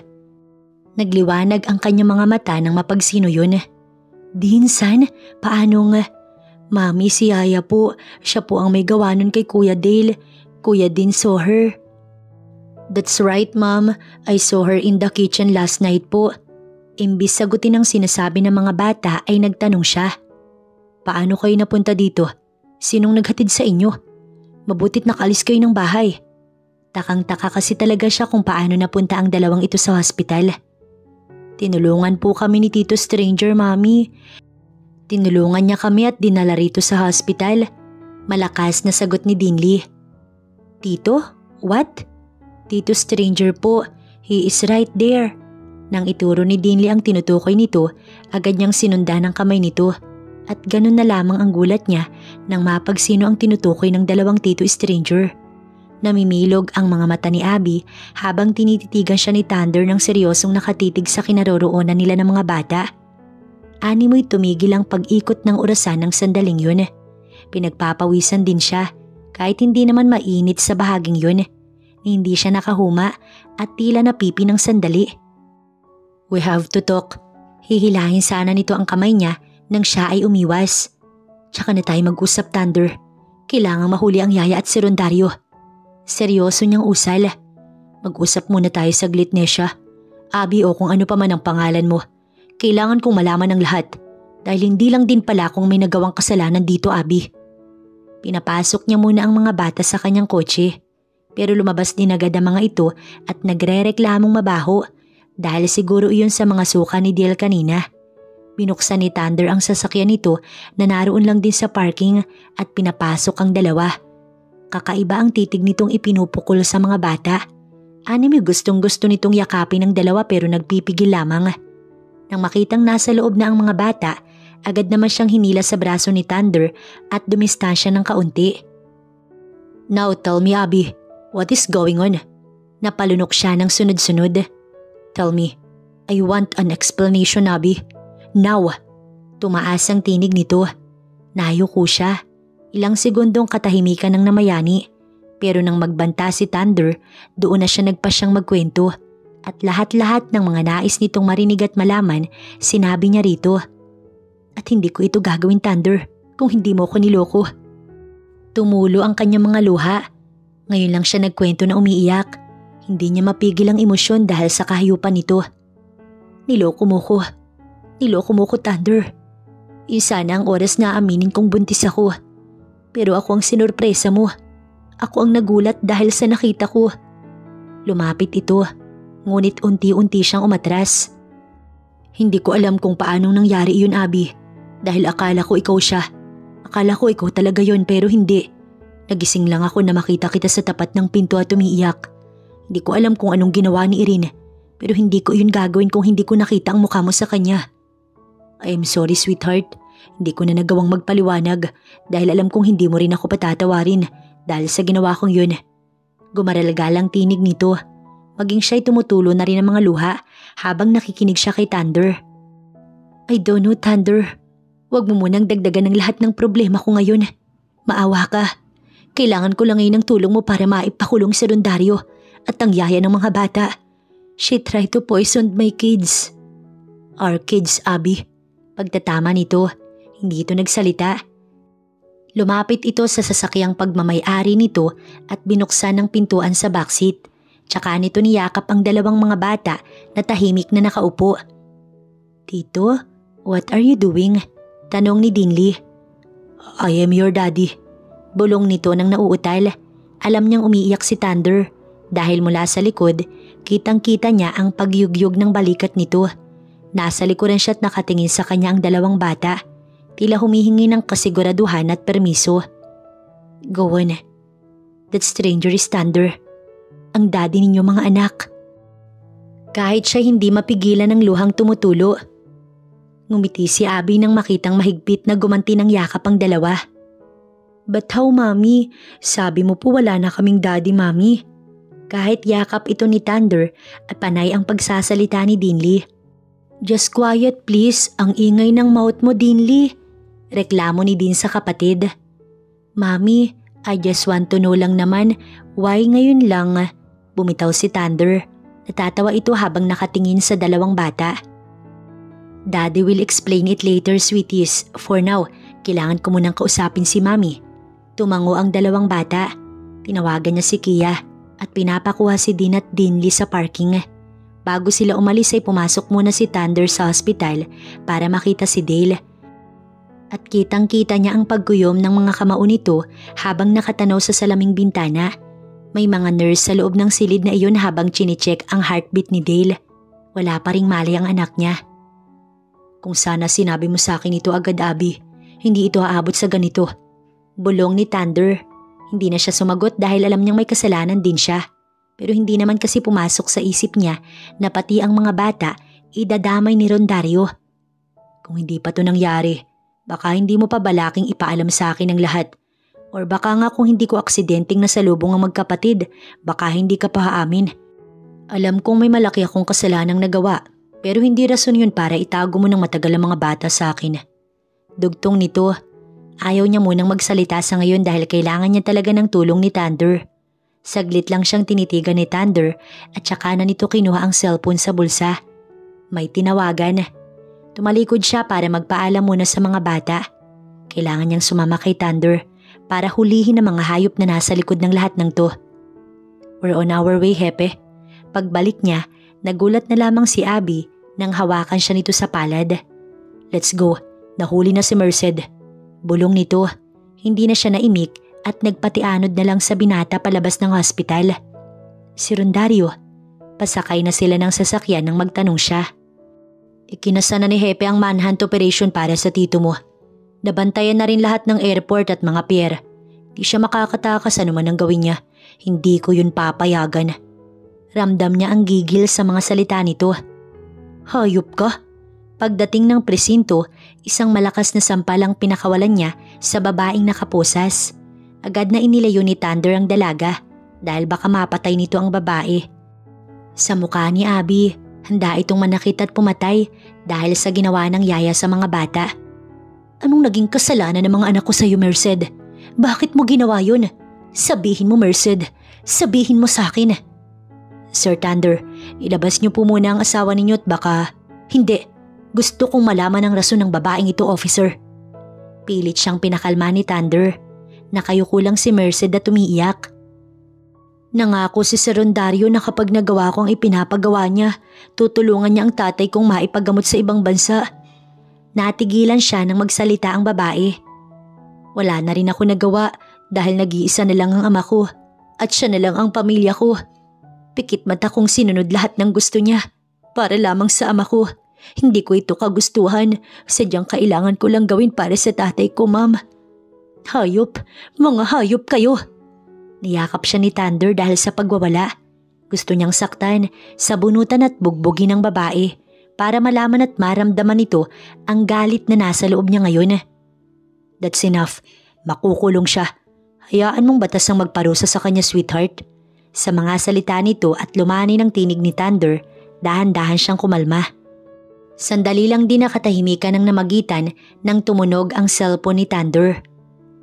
Nagliwanag ang kanyang mga mata nang mapagsino yun. "Din-san, paano nga?" "Mami, si Yaya po. Siya po ang may gawa nun kay Kuya Dale. Kuya Din saw her." "That's right, Mom. I saw her in the kitchen last night po." Imbis sagutin ang sinasabi ng mga bata ay nagtanong siya. "Paano kayo napunta dito? Sinong naghatid sa inyo? Mabutit nakalis kayo ng bahay." Takang-taka kasi talaga siya kung paano napunta ang dalawang ito sa hospital. "Tinulungan po kami ni Tito Stranger, Mami. Tinulungan niya kami at dinala rito sa hospital." Malakas na sagot ni Dinley. "Tito? What?" "Tito Stranger po. He is right there." Nang ituro ni Dinley ang tinutukoy nito, agad niyang sinundan ang kamay nito. At ganun na lamang ang gulat niya nang mapagsino ang tinutukoy ng dalawang Tito Stranger. Namimilog ang mga mata ni Abby habang tinititigan siya ni Thunder ng seryosong nakatitig sa kinaroroonan nila ng mga bata. Animoy tumigil ang pag-ikot ng orasan ng sandaling yun. Pinagpapawisan din siya kahit hindi naman mainit sa bahaging yun. Hindi siya nakahuma at tila napipi ng sandali. "We have to talk." Hihilahin sana nito ang kamay niya nang siya ay umiwas. "Tsaka na tayo mag-usap, Thunder. Kailangang mahuli ang Yaya at si Rondario." Seryoso niyang usal. "Mag-usap muna tayo saglit, Nesha. Abby o kung ano pa man ang pangalan mo. Kailangan kong malaman ang lahat. Dahil hindi lang din pala kung may nagawang kasalanan dito, Abby." Pinapasok niya muna ang mga bata sa kanyang kotse. Pero lumabas din agad ang mga ito at nagre-reklamong mabaho dahil siguro iyon sa mga suka ni Dale kanina. Binuksan ni Thunder ang sasakyan nito na naroon lang din sa parking at pinapasok ang dalawa. Kakaiba ang titig nitong ipinupukol sa mga bata. Anime gustong-gusto nitong yakapin ang dalawa pero nagpipigil lamang. Nang makitang nasa loob na ang mga bata, agad naman siyang hinila sa braso ni Thunder at dumistansya ng kaunti. "Now tell me, Abby, what is going on?" Napalunok siya ng sunod-sunod. "Tell me. I want an explanation, Abby. Now." Tumaas ang tinig nito. Nayuko siya. Ilang segundong katahimikan ng namayani. Pero nang magbanta si Thunder, doon na siya nagpasyang magkwento. At lahat-lahat ng mga nais nitong marinig at malaman, sinabi niya rito. "At hindi ko ito gagawin, Thunder, kung hindi mo ko niloko." Tumulo ang kanyang mga luha. Ngayon lang siya nagkwento na umiiyak. Hindi niya mapigil ang emosyon dahil sa kahayupan nito. Niloko mo ko, Thunder. Isa na ang oras na aminin kong buntis ako. Pero ako ang sinurpresa mo. Ako ang nagulat dahil sa nakita ko." Lumapit ito, ngunit unti-unti siyang umatras. "Hindi ko alam kung paanong nangyari iyon, Abby. Dahil akala ko ikaw siya. Akala ko ikaw talaga yon pero hindi. Nagising lang ako na makita kita sa tapat ng pinto at umiiyak. Hindi ko alam kung anong ginawa ni Irene, pero hindi ko yun gagawin kung hindi ko nakita ang mukha mo sa kanya. I am sorry, sweetheart. Hindi ko na nagawang magpaliwanag dahil alam kong hindi mo rin ako patatawarin dahil sa ginawa kong yun." Gumaralgal ang tinig nito. Maging siya'y tumutulo na rin ang mga luha habang nakikinig siya kay Thunder. "I don't know, Thunder. Huwag mo munang dagdagan ng lahat ng problema ko ngayon. Maawa ka. Kailangan ko lang ngayon ng tulong mo para maipakulong si Rondario at ang Yaya ng mga bata. She tried to poison my kids." "Our kids, Abby." Pagtatama nito, hindi ito nagsalita. Lumapit ito sa sasakyang pagmamay-ari nito at binuksan ang pintuan sa backseat. Tsaka nito niyakap ang dalawang mga bata na tahimik na nakaupo. "Tito, what are you doing?" Tanong ni Dinley. "I am your daddy." Bulong nito nang nauutal. Alam niyang umiiyak si Thunder dahil mula sa likod, kitang-kita niya ang pagyugyug ng balikat nito. Nasa likuran siya at nakatingin sa kanya ang dalawang bata. Tila humihingi ng kasiguraduhan at permiso. "Go on. That stranger is Thunder. Ang daddy ninyo mga anak." Kahit siya hindi mapigilan ng luhang tumutulo. Ngumiti si Abby nang makitang mahigpit na gumanti ng yakap ang dalawa. But how, Mami? Sabi mo po wala na kaming daddy, Mami. Kahit yakap ito ni Thunder at panay ang pagsasalita ni Dinley. Just quiet please, ang ingay ng mouth mo, Dinley. Reklamo ni Din sa kapatid. Mami, I just want to know lang naman why ngayon lang, bumitaw si Thunder. Natatawa ito habang nakatingin sa dalawang bata. Daddy will explain it later, sweeties. For now, kailangan ko munang kausapin si Mami. Tumango ang dalawang bata. Tinawagan niya si Kia at pinapakuha si Din at Dinley sa parking. Bago sila umalis ay pumasok muna si Thunder sa hospital para makita si Dale. At kitang-kita niya ang pagguyom ng mga kamao nito habang nakatanaw sa salaming bintana. May mga nurse sa loob ng silid na iyon habang chinecheck ang heartbeat ni Dale. Wala pa ring malay ang anak niya. Kung sana sinabi mo sa akin ito agad, Abby, hindi ito aabot sa ganito. Bulong ni Thunder. Hindi na siya sumagot dahil alam niyang may kasalanan din siya. Pero hindi naman kasi pumasok sa isip niya na pati ang mga bata idadamay ni Rondario. Kung hindi pa to nangyari, baka hindi mo pa balaking ipaalam sa akin ang lahat. Or baka nga kung hindi ko aksidenteng nasalubong ang magkapatid, baka hindi ka pa aamin. Alam kong may malaki akong kasalanang nagawa, pero hindi rason yun para itago mo ng matagal ang mga bata sa akin. Dugtong nito, ayaw niya munang magsalita sa ngayon dahil kailangan niya talaga ng tulong ni Thunder. Saglit lang siyang tinitigan ni Thunder at saka na nito kinuha ang cellphone sa bulsa. May tinawagan. Tumalikod siya para magpaalam muna sa mga bata. Kailangan niyang sumama kay Thunder para hulihin ang mga hayop na nasa likod ng lahat ng to. We're on our way, Hepe. Pagbalik niya, nagulat na lamang si Abby nang hawakan siya nito sa palad. Let's go, nahuli na si Merced. Bulong nito, hindi na siya naimik at nagpatianod na lang sa binata palabas ng hospital. Si Rondario, pasakay na sila ng sasakyan nang magtanong siya. Ikinasa na ni Hepe ang manhunt operation para sa tito mo. Nabantayan na rin lahat ng airport at mga pier. Di siya makakatakas anuman ang gawin niya. Hindi ko yun papayagan. Ramdam niya ang gigil sa mga salita nito. Hayop ka? Pagdating ng presinto, isang malakas na sampal ang pinakawalan niya sa babaeng nakaposas. Agad na inilayo ni Thunder ang dalaga dahil baka mapatay nito ang babae. Sa mukha ni Abby, handa itong manakit at pumatay dahil sa ginawa ng yaya sa mga bata. Anong naging kasalanan ng mga anak ko sa iyo, Merced? Bakit mo ginawa yun? Sabihin mo, Merced. Sabihin mo sa akin. Sir Thunder, ilabas niyo po muna ang asawa ninyo at baka... Hindi. Gusto kong malaman ang rason ng babaeng ito, officer. Pilit siyang pinakalma ni Thunder. Nakayuko lang si Merced at umiiyak. Nangako si Sir Rondario na kapag nagawa ko ang ipinapagawa niya, tutulungan niya ang tatay kong maipagamot sa ibang bansa. Natigilan siya nang magsalita ang babae. Wala na rin ako nagawa dahil nag-iisa na lang ang ama ko at siya na lang ang pamilya ko. Pikit mata kong sinunod lahat ng gusto niya para lamang sa ama ko. Hindi ko ito kagustuhan, sadyang kailangan ko lang gawin para sa tatay ko, ma'am. Hayop, mga hayop kayo. Niyakap siya ni Thunder dahil sa pagwawala. Gusto niyang saktan, sabunutan at bugbugin ng babae para malaman at maramdaman nito ang galit na nasa loob niya ngayon. That's enough. Makukulong siya. Hayaan mong batas ang magparusa sa kanya, sweetheart. Sa mga salita nito at lumani ng tinig ni Thunder, dahan-dahan siyang kumalma. Sandali lang din nakatahimikan ng namagitan nang tumunog ang cellphone ni Thunder.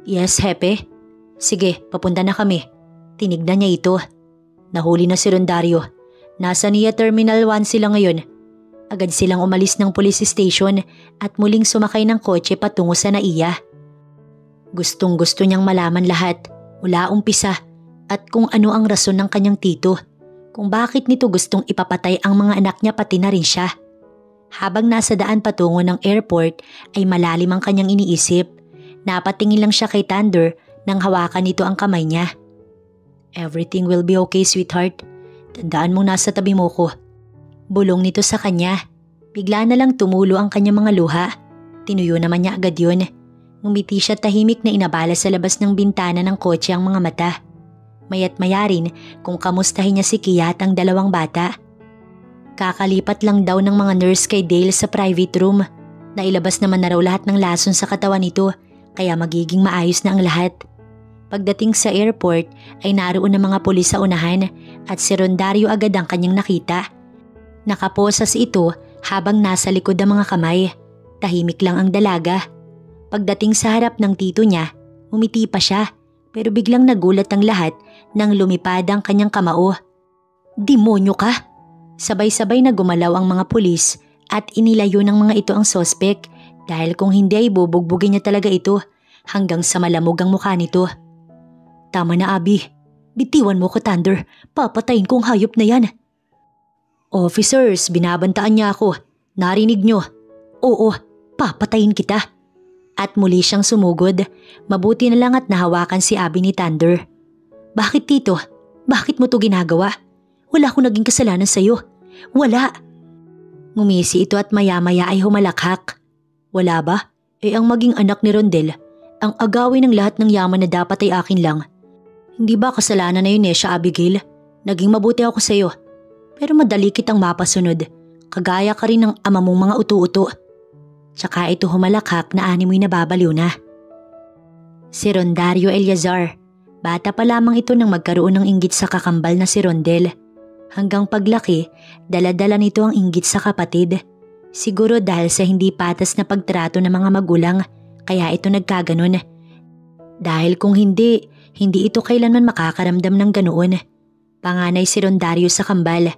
Yes, Hepe? Sige, papunta na kami. Tinignan niya ito. Nahuli na si Rondario. Nasa NIA Terminal 1 sila ngayon. Agad silang umalis ng police station at muling sumakay ng kotse patungo sa NAIA. Gustong-gusto niyang malaman lahat, mula umpisa, at kung ano ang rason ng kanyang tito, kung bakit nito gustong ipapatay ang mga anak niya pati na rin siya. Habang nasa daan patungo ng airport ay malalim ang kanyang iniisip. Napatingin lang siya kay Thunder nang hawakan nito ang kamay niya. Everything will be okay, sweetheart. Tandaan mong nasa tabi mo ko. Bulong nito sa kanya. Bigla na lang tumulo ang kanyang mga luha. Tinuyo naman niya agad yun. Ngumiti siya tahimik na inabala sa labas ng bintana ng kotse ang mga mata. Maya't maya rin kung kamustahin niya si Kia at ang dalawang bata. Kakalipat lang daw ng mga nurse kay Dale sa private room. Nailabas naman na raw lahat ng lason sa katawan nito kaya magiging maayos na ang lahat. Pagdating sa airport ay naroon ang mga pulis sa unahan at si Rondario agad ang kanyang nakita. Nakaposas ito habang nasa likod ang mga kamay. Tahimik lang ang dalaga. Pagdating sa harap ng tito niya, umiti pa siya pero biglang nagulat ang lahat nang lumipad ang kanyang kamao. Demonyo ka! Sabay-sabay na gumalaw ang mga pulis at inilayo ng mga ito ang sospek dahil kung hindi ay bubugbugin niya talaga ito hanggang sa malamog ang mukha nito. Tama na, Abby. Bitiwan mo ko, Thunder. Papatayin kong hayop na yan. Officers, binabantaan niya ako. Narinig niyo? Oo, papatayin kita. At muli siyang sumugod. Mabuti na lang at nahawakan si Abby ni Thunder. Bakit, tito? Bakit mo to ginagawa? Wala akong naging kasalanan sa'yo. Wala. Ngumisi ito at maya-maya ay humalakhak. Wala ba? Ang maging anak ni Rondel, ang agawin ng lahat ng yaman na dapat ay akin lang. Hindi ba kasalanan na yun, Nesha Abigail? Naging mabuti ako sa'yo. Pero madali kitang mapasunod. Kagaya ka rin ng ama mong mga utu-utu. Tsaka ito humalakhak na animoy nababaliw na. Si Rondario Eleazar. Bata pa lamang ito nang magkaroon ng inggit sa kakambal na si Rondel. Hanggang paglaki, dala-dala nito ang inggit sa kapatid. Siguro dahil sa hindi patas na pagtrato ng mga magulang, kaya ito nagkaganon. Dahil kung hindi ito kailanman makakaramdam ng ganoon. Panganay si Rondario sa kambal.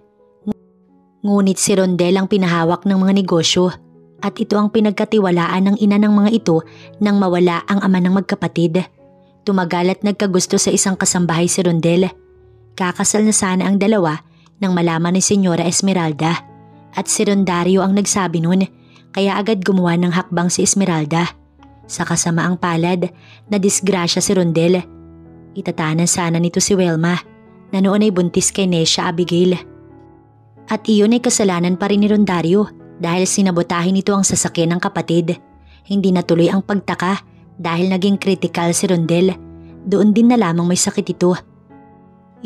Ngunit si Rondel ang pinahawak ng mga negosyo at ito ang pinagkatiwalaan ng ina ng mga ito nang mawala ang ama ng magkapatid. Tumagal at nagkagusto sa isang kasambahay si Rondel. Kakasal na sana ang dalawa nang malaman ni Senyora Esmeralda at si Rondario ang nagsabi nun kaya agad gumawa ng hakbang si Esmeralda. Sa kasamaang palad, na disgrasya si Rondel. Itatanan sana nito si Welma na noon ay buntis kay Nesha Abigail. At iyon ay kasalanan pa rin ni Rondario dahil sinabotahin nito ang sasakyan ng kapatid. Hindi natuloy ang pagtaka dahil naging critical si Rondel. Doon din na lamang may sakit ito.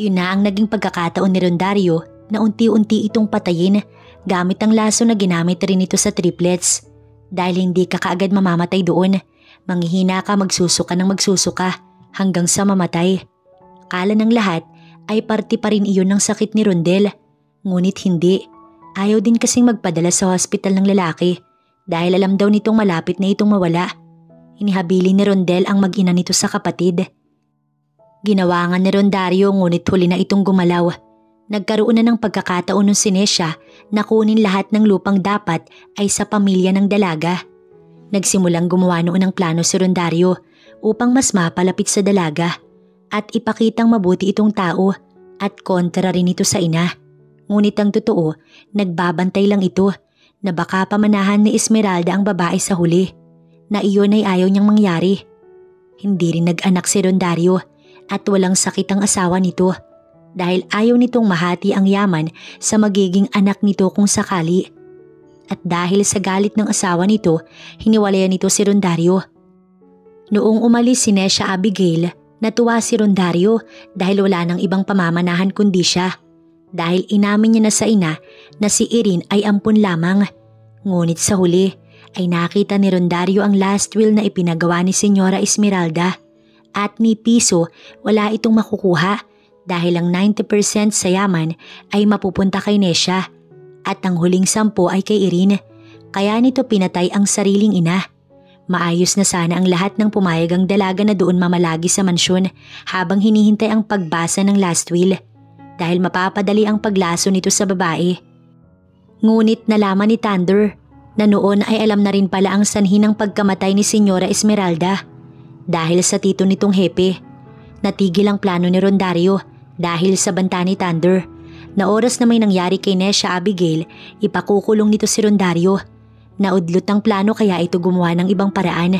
Yun na ang naging pagkakataon ni Rondario na unti-unti itong patayin gamit ang laso na ginamit rin ito sa triplets. Dahil hindi ka kaagad mamamatay doon, manghihina ka magsusuka ng magsusuka hanggang sa mamatay. Akala ng lahat ay parte pa rin iyon ng sakit ni Rondel. Ngunit hindi. Ayaw din kasing magpadala sa hospital ng lalaki dahil alam daw nitong malapit na itong mawala. Inihabilin ni Rondel ang mag-ina nito sa kapatid. Ginawa nga ni Rondario ngunit huli na itong gumalaw. Nagkaroon na ng pagkakataon ng si Nesha na kunin lahat ng lupang dapat ay sa pamilya ng dalaga. Nagsimulang gumawa noon ng plano si Rondario upang mas mapalapit sa dalaga at ipakitang mabuti itong tao at kontra rin ito sa ina. Ngunit ang totoo, nagbabantay lang ito na baka pamanahan ni Esmeralda ang babae sa huli na iyon ay ayaw niyang mangyari. Hindi rin nag-anak si Rondario at walang sakit ang asawa nito dahil ayaw nitong mahati ang yaman sa magiging anak nito kung sakali. At dahil sa galit ng asawa nito, hiniwalayan nito si Rondario. Noong umalis si Nesha Abigail, natuwa si Rondario dahil wala nang ibang pamamanahan kundi siya. Dahil inamin niya na sa ina na si Irene ay ampun lamang. Ngunit sa huli ay nakita ni Rondario ang last will na ipinagawa ni Senyora Esmeralda. At ni piso wala itong makukuha dahil ang 90% sa yaman ay mapupunta kay Nesha at ang huling 10 ay kay Irene. Kaya nito pinatay ang sariling ina. Maayos na sana ang lahat ng pumayagang dalaga na doon mamalagi sa mansyon habang hinihintay ang pagbasa ng last will dahil mapapadali ang paglaso nito sa babae. Ngunit nalaman ni Thunder na noon ay alam na rin pala ang sanhi ng pagkamatay ni Senyora Esmeralda. Dahil sa tito nitong hepe, natigil ang plano ni Rondario dahil sa banta ni Thunder na oras na may nangyari kay Nesha Abigail, ipakukulong nito si Rondario. Naudlot ang plano kaya ito gumawa ng ibang paraan.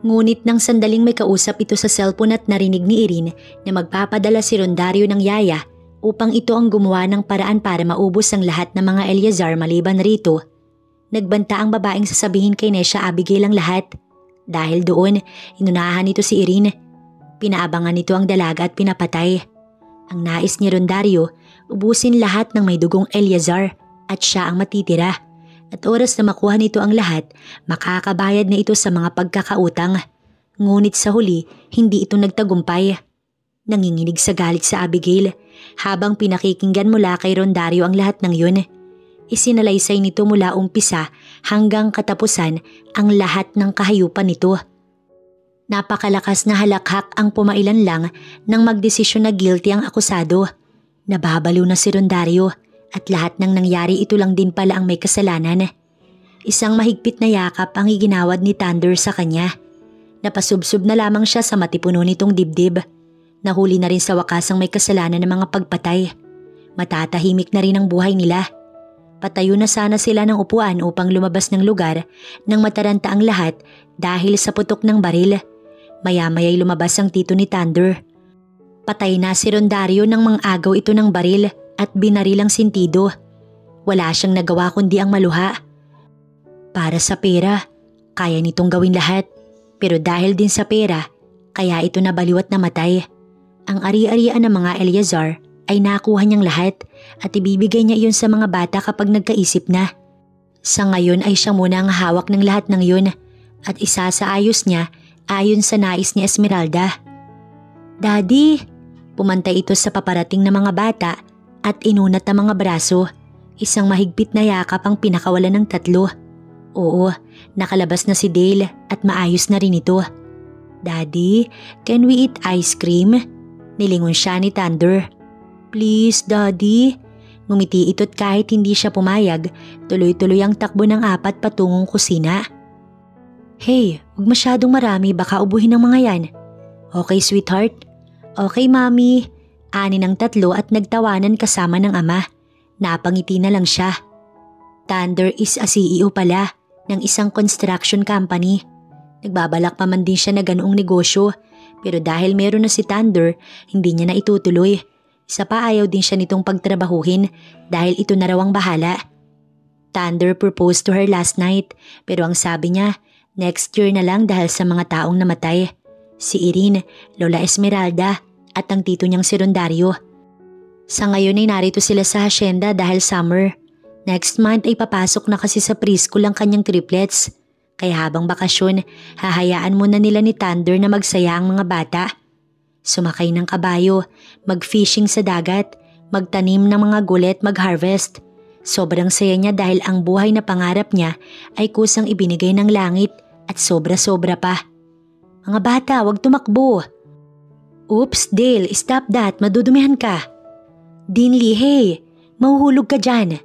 Ngunit nang sandaling may kausap ito sa cellphone at narinig ni Irene na magpapadala si Rondario ng yaya upang ito ang gumawa ng paraan para maubos ang lahat ng mga Eleazar maliban rito, nagbanta ang babaeng sasabihin kay Nesha Abigail ang lahat. Dahil doon, inunahan nito si Irene. Pinaabangan nito ang dalaga at pinapatay. Ang nais ni Rondario, ubusin lahat ng may dugong Eleazar at siya ang matitira. At oras na makuha nito ang lahat, makakabayad na ito sa mga pagkakautang. Ngunit sa huli, hindi ito nagtagumpay. Nanginginig sa galit sa Abigail habang pinakikinggan mula kay Rondario ang lahat ng yun. Isinalaysay nito mula umpisa hanggang katapusan ang lahat ng kahayupan nito. Napakalakas na halakhak ang pumailan lang nang magdesisyon na guilty ang akusado. Nababaliw na si Rondario at lahat ng nangyari ito lang din pala ang may kasalanan. Isang mahigpit na yakap ang iginawad ni Thunder sa kanya. Napasubsob na lamang siya sa matipuno nitong dibdib. Nahuli na rin sa wakas ang may kasalanan ng mga pagpatay. Matatahimik na rin ang buhay nila. Patayo na sana sila ng upuan upang lumabas ng lugar nang mataranta ang lahat dahil sa putok ng baril. Maya-maya'y lumabas ang tito ni Thunder. Patay na si Rondario nang mang-agaw ito ng baril at binarilang sintido. Wala siyang nagawa kundi ang maluha. Para sa pera, kaya nitong gawin lahat. Pero dahil din sa pera, kaya ito nabaliw at namatay. Ang ari-arian ng mga Eleazar ay nakuha niyang lahat at ibibigay niya iyon sa mga bata kapag nagkaisip na. Sa ngayon ay siya muna ang hawak ng lahat ng yun at isasaayos niya ayon sa nais ni Esmeralda. Daddy, pumantay ito sa paparating na mga bata at inunat ang mga braso. Isang mahigpit na yakap ang pinakawalan ng tatlo. Oo, nakalabas na si Dale at maayos na rin ito. Daddy, can we eat ice cream? Nilingon siya ni Thunder. Please, Daddy. Ngumiti ito't kahit hindi siya pumayag, tuloy-tuloy ang takbo ng apat patungong kusina. Hey, huwag masyadong marami, baka ubuhin ng mga yan. Okay, sweetheart? Okay, Mami. Ani ng tatlo at nagtawanan kasama ng ama. Napangiti na lang siya. Thunder is a CEO pala ng isang construction company. Nagbabalak pa man din siya na ganoong negosyo, pero dahil meron na si Thunder, hindi niya na itutuloy. Isa pa ayaw din siya nitong pagtrabahuhin dahil ito na raw ang bahala. Thunder proposed to her last night pero ang sabi niya, next year na lang dahil sa mga taong namatay. Si Irene, Lola Esmeralda at ang tito niyang si Rondario. Sa ngayon ay narito sila sa hacienda dahil summer. Next month ay papasok na kasi sa preschool ang kanyang triplets. Kaya habang bakasyon, hahayaan muna nila ni Thunder na magsaya ang mga bata. Sumakay ng kabayo, mag-fishing sa dagat, magtanim ng mga gulay at mag-harvest. Sobrang saya niya dahil ang buhay na pangarap niya ay kusang ibinigay ng langit at sobra-sobra pa. Mga bata, wag tumakbo. Oops, Dale, stop that, madudumihan ka. Dinley, hey, mahuhulog ka dyan.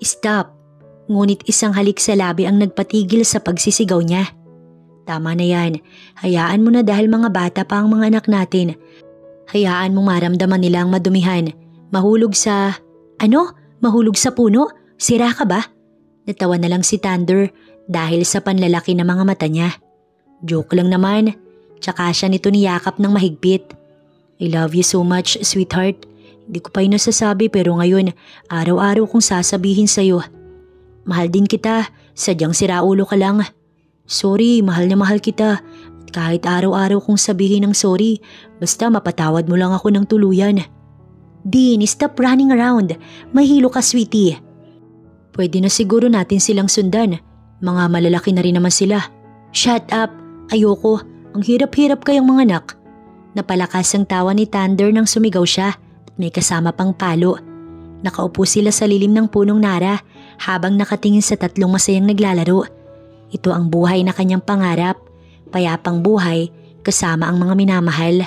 Stop. Ngunit isang halik sa labi ang nagpatigil sa pagsisigaw niya. Tama na yan. Hayaan mo na dahil mga bata pa ang mga anak natin. Hayaan mong maramdaman nila ang madumihan. Mahulog sa… Ano? Mahulog sa puno? Sira ka ba? Natawa na lang si Thunder dahil sa panlalaki ng mga mata niya. Joke lang naman. Tsaka siya nito niyakap ng mahigpit. I love you so much, sweetheart. Hindi ko pa yun nasasabi pero ngayon, araw-araw kong sasabihin sa'yo. Mahal din kita, sadyang siraulo ka lang. Sorry, mahal na mahal kita. At kahit araw-araw kong sabihin ng sorry, basta mapatawad mo lang ako ng tuluyan. Dean, stop running around. Mahilo ka, sweetie. Pwede na siguro natin silang sundan. Mga malalaki na rin naman sila. Shut up. Ayoko. Ang hirap-hirap kayong mga anak. Napalakas ang tawa ni Thunder nang sumigaw siya. May kasama pang palo. Nakaupo sila sa lilim ng punong nara habang nakatingin sa tatlong masayang naglalaro. Ito ang buhay na kanyang pangarap, payapang buhay kasama ang mga minamahal.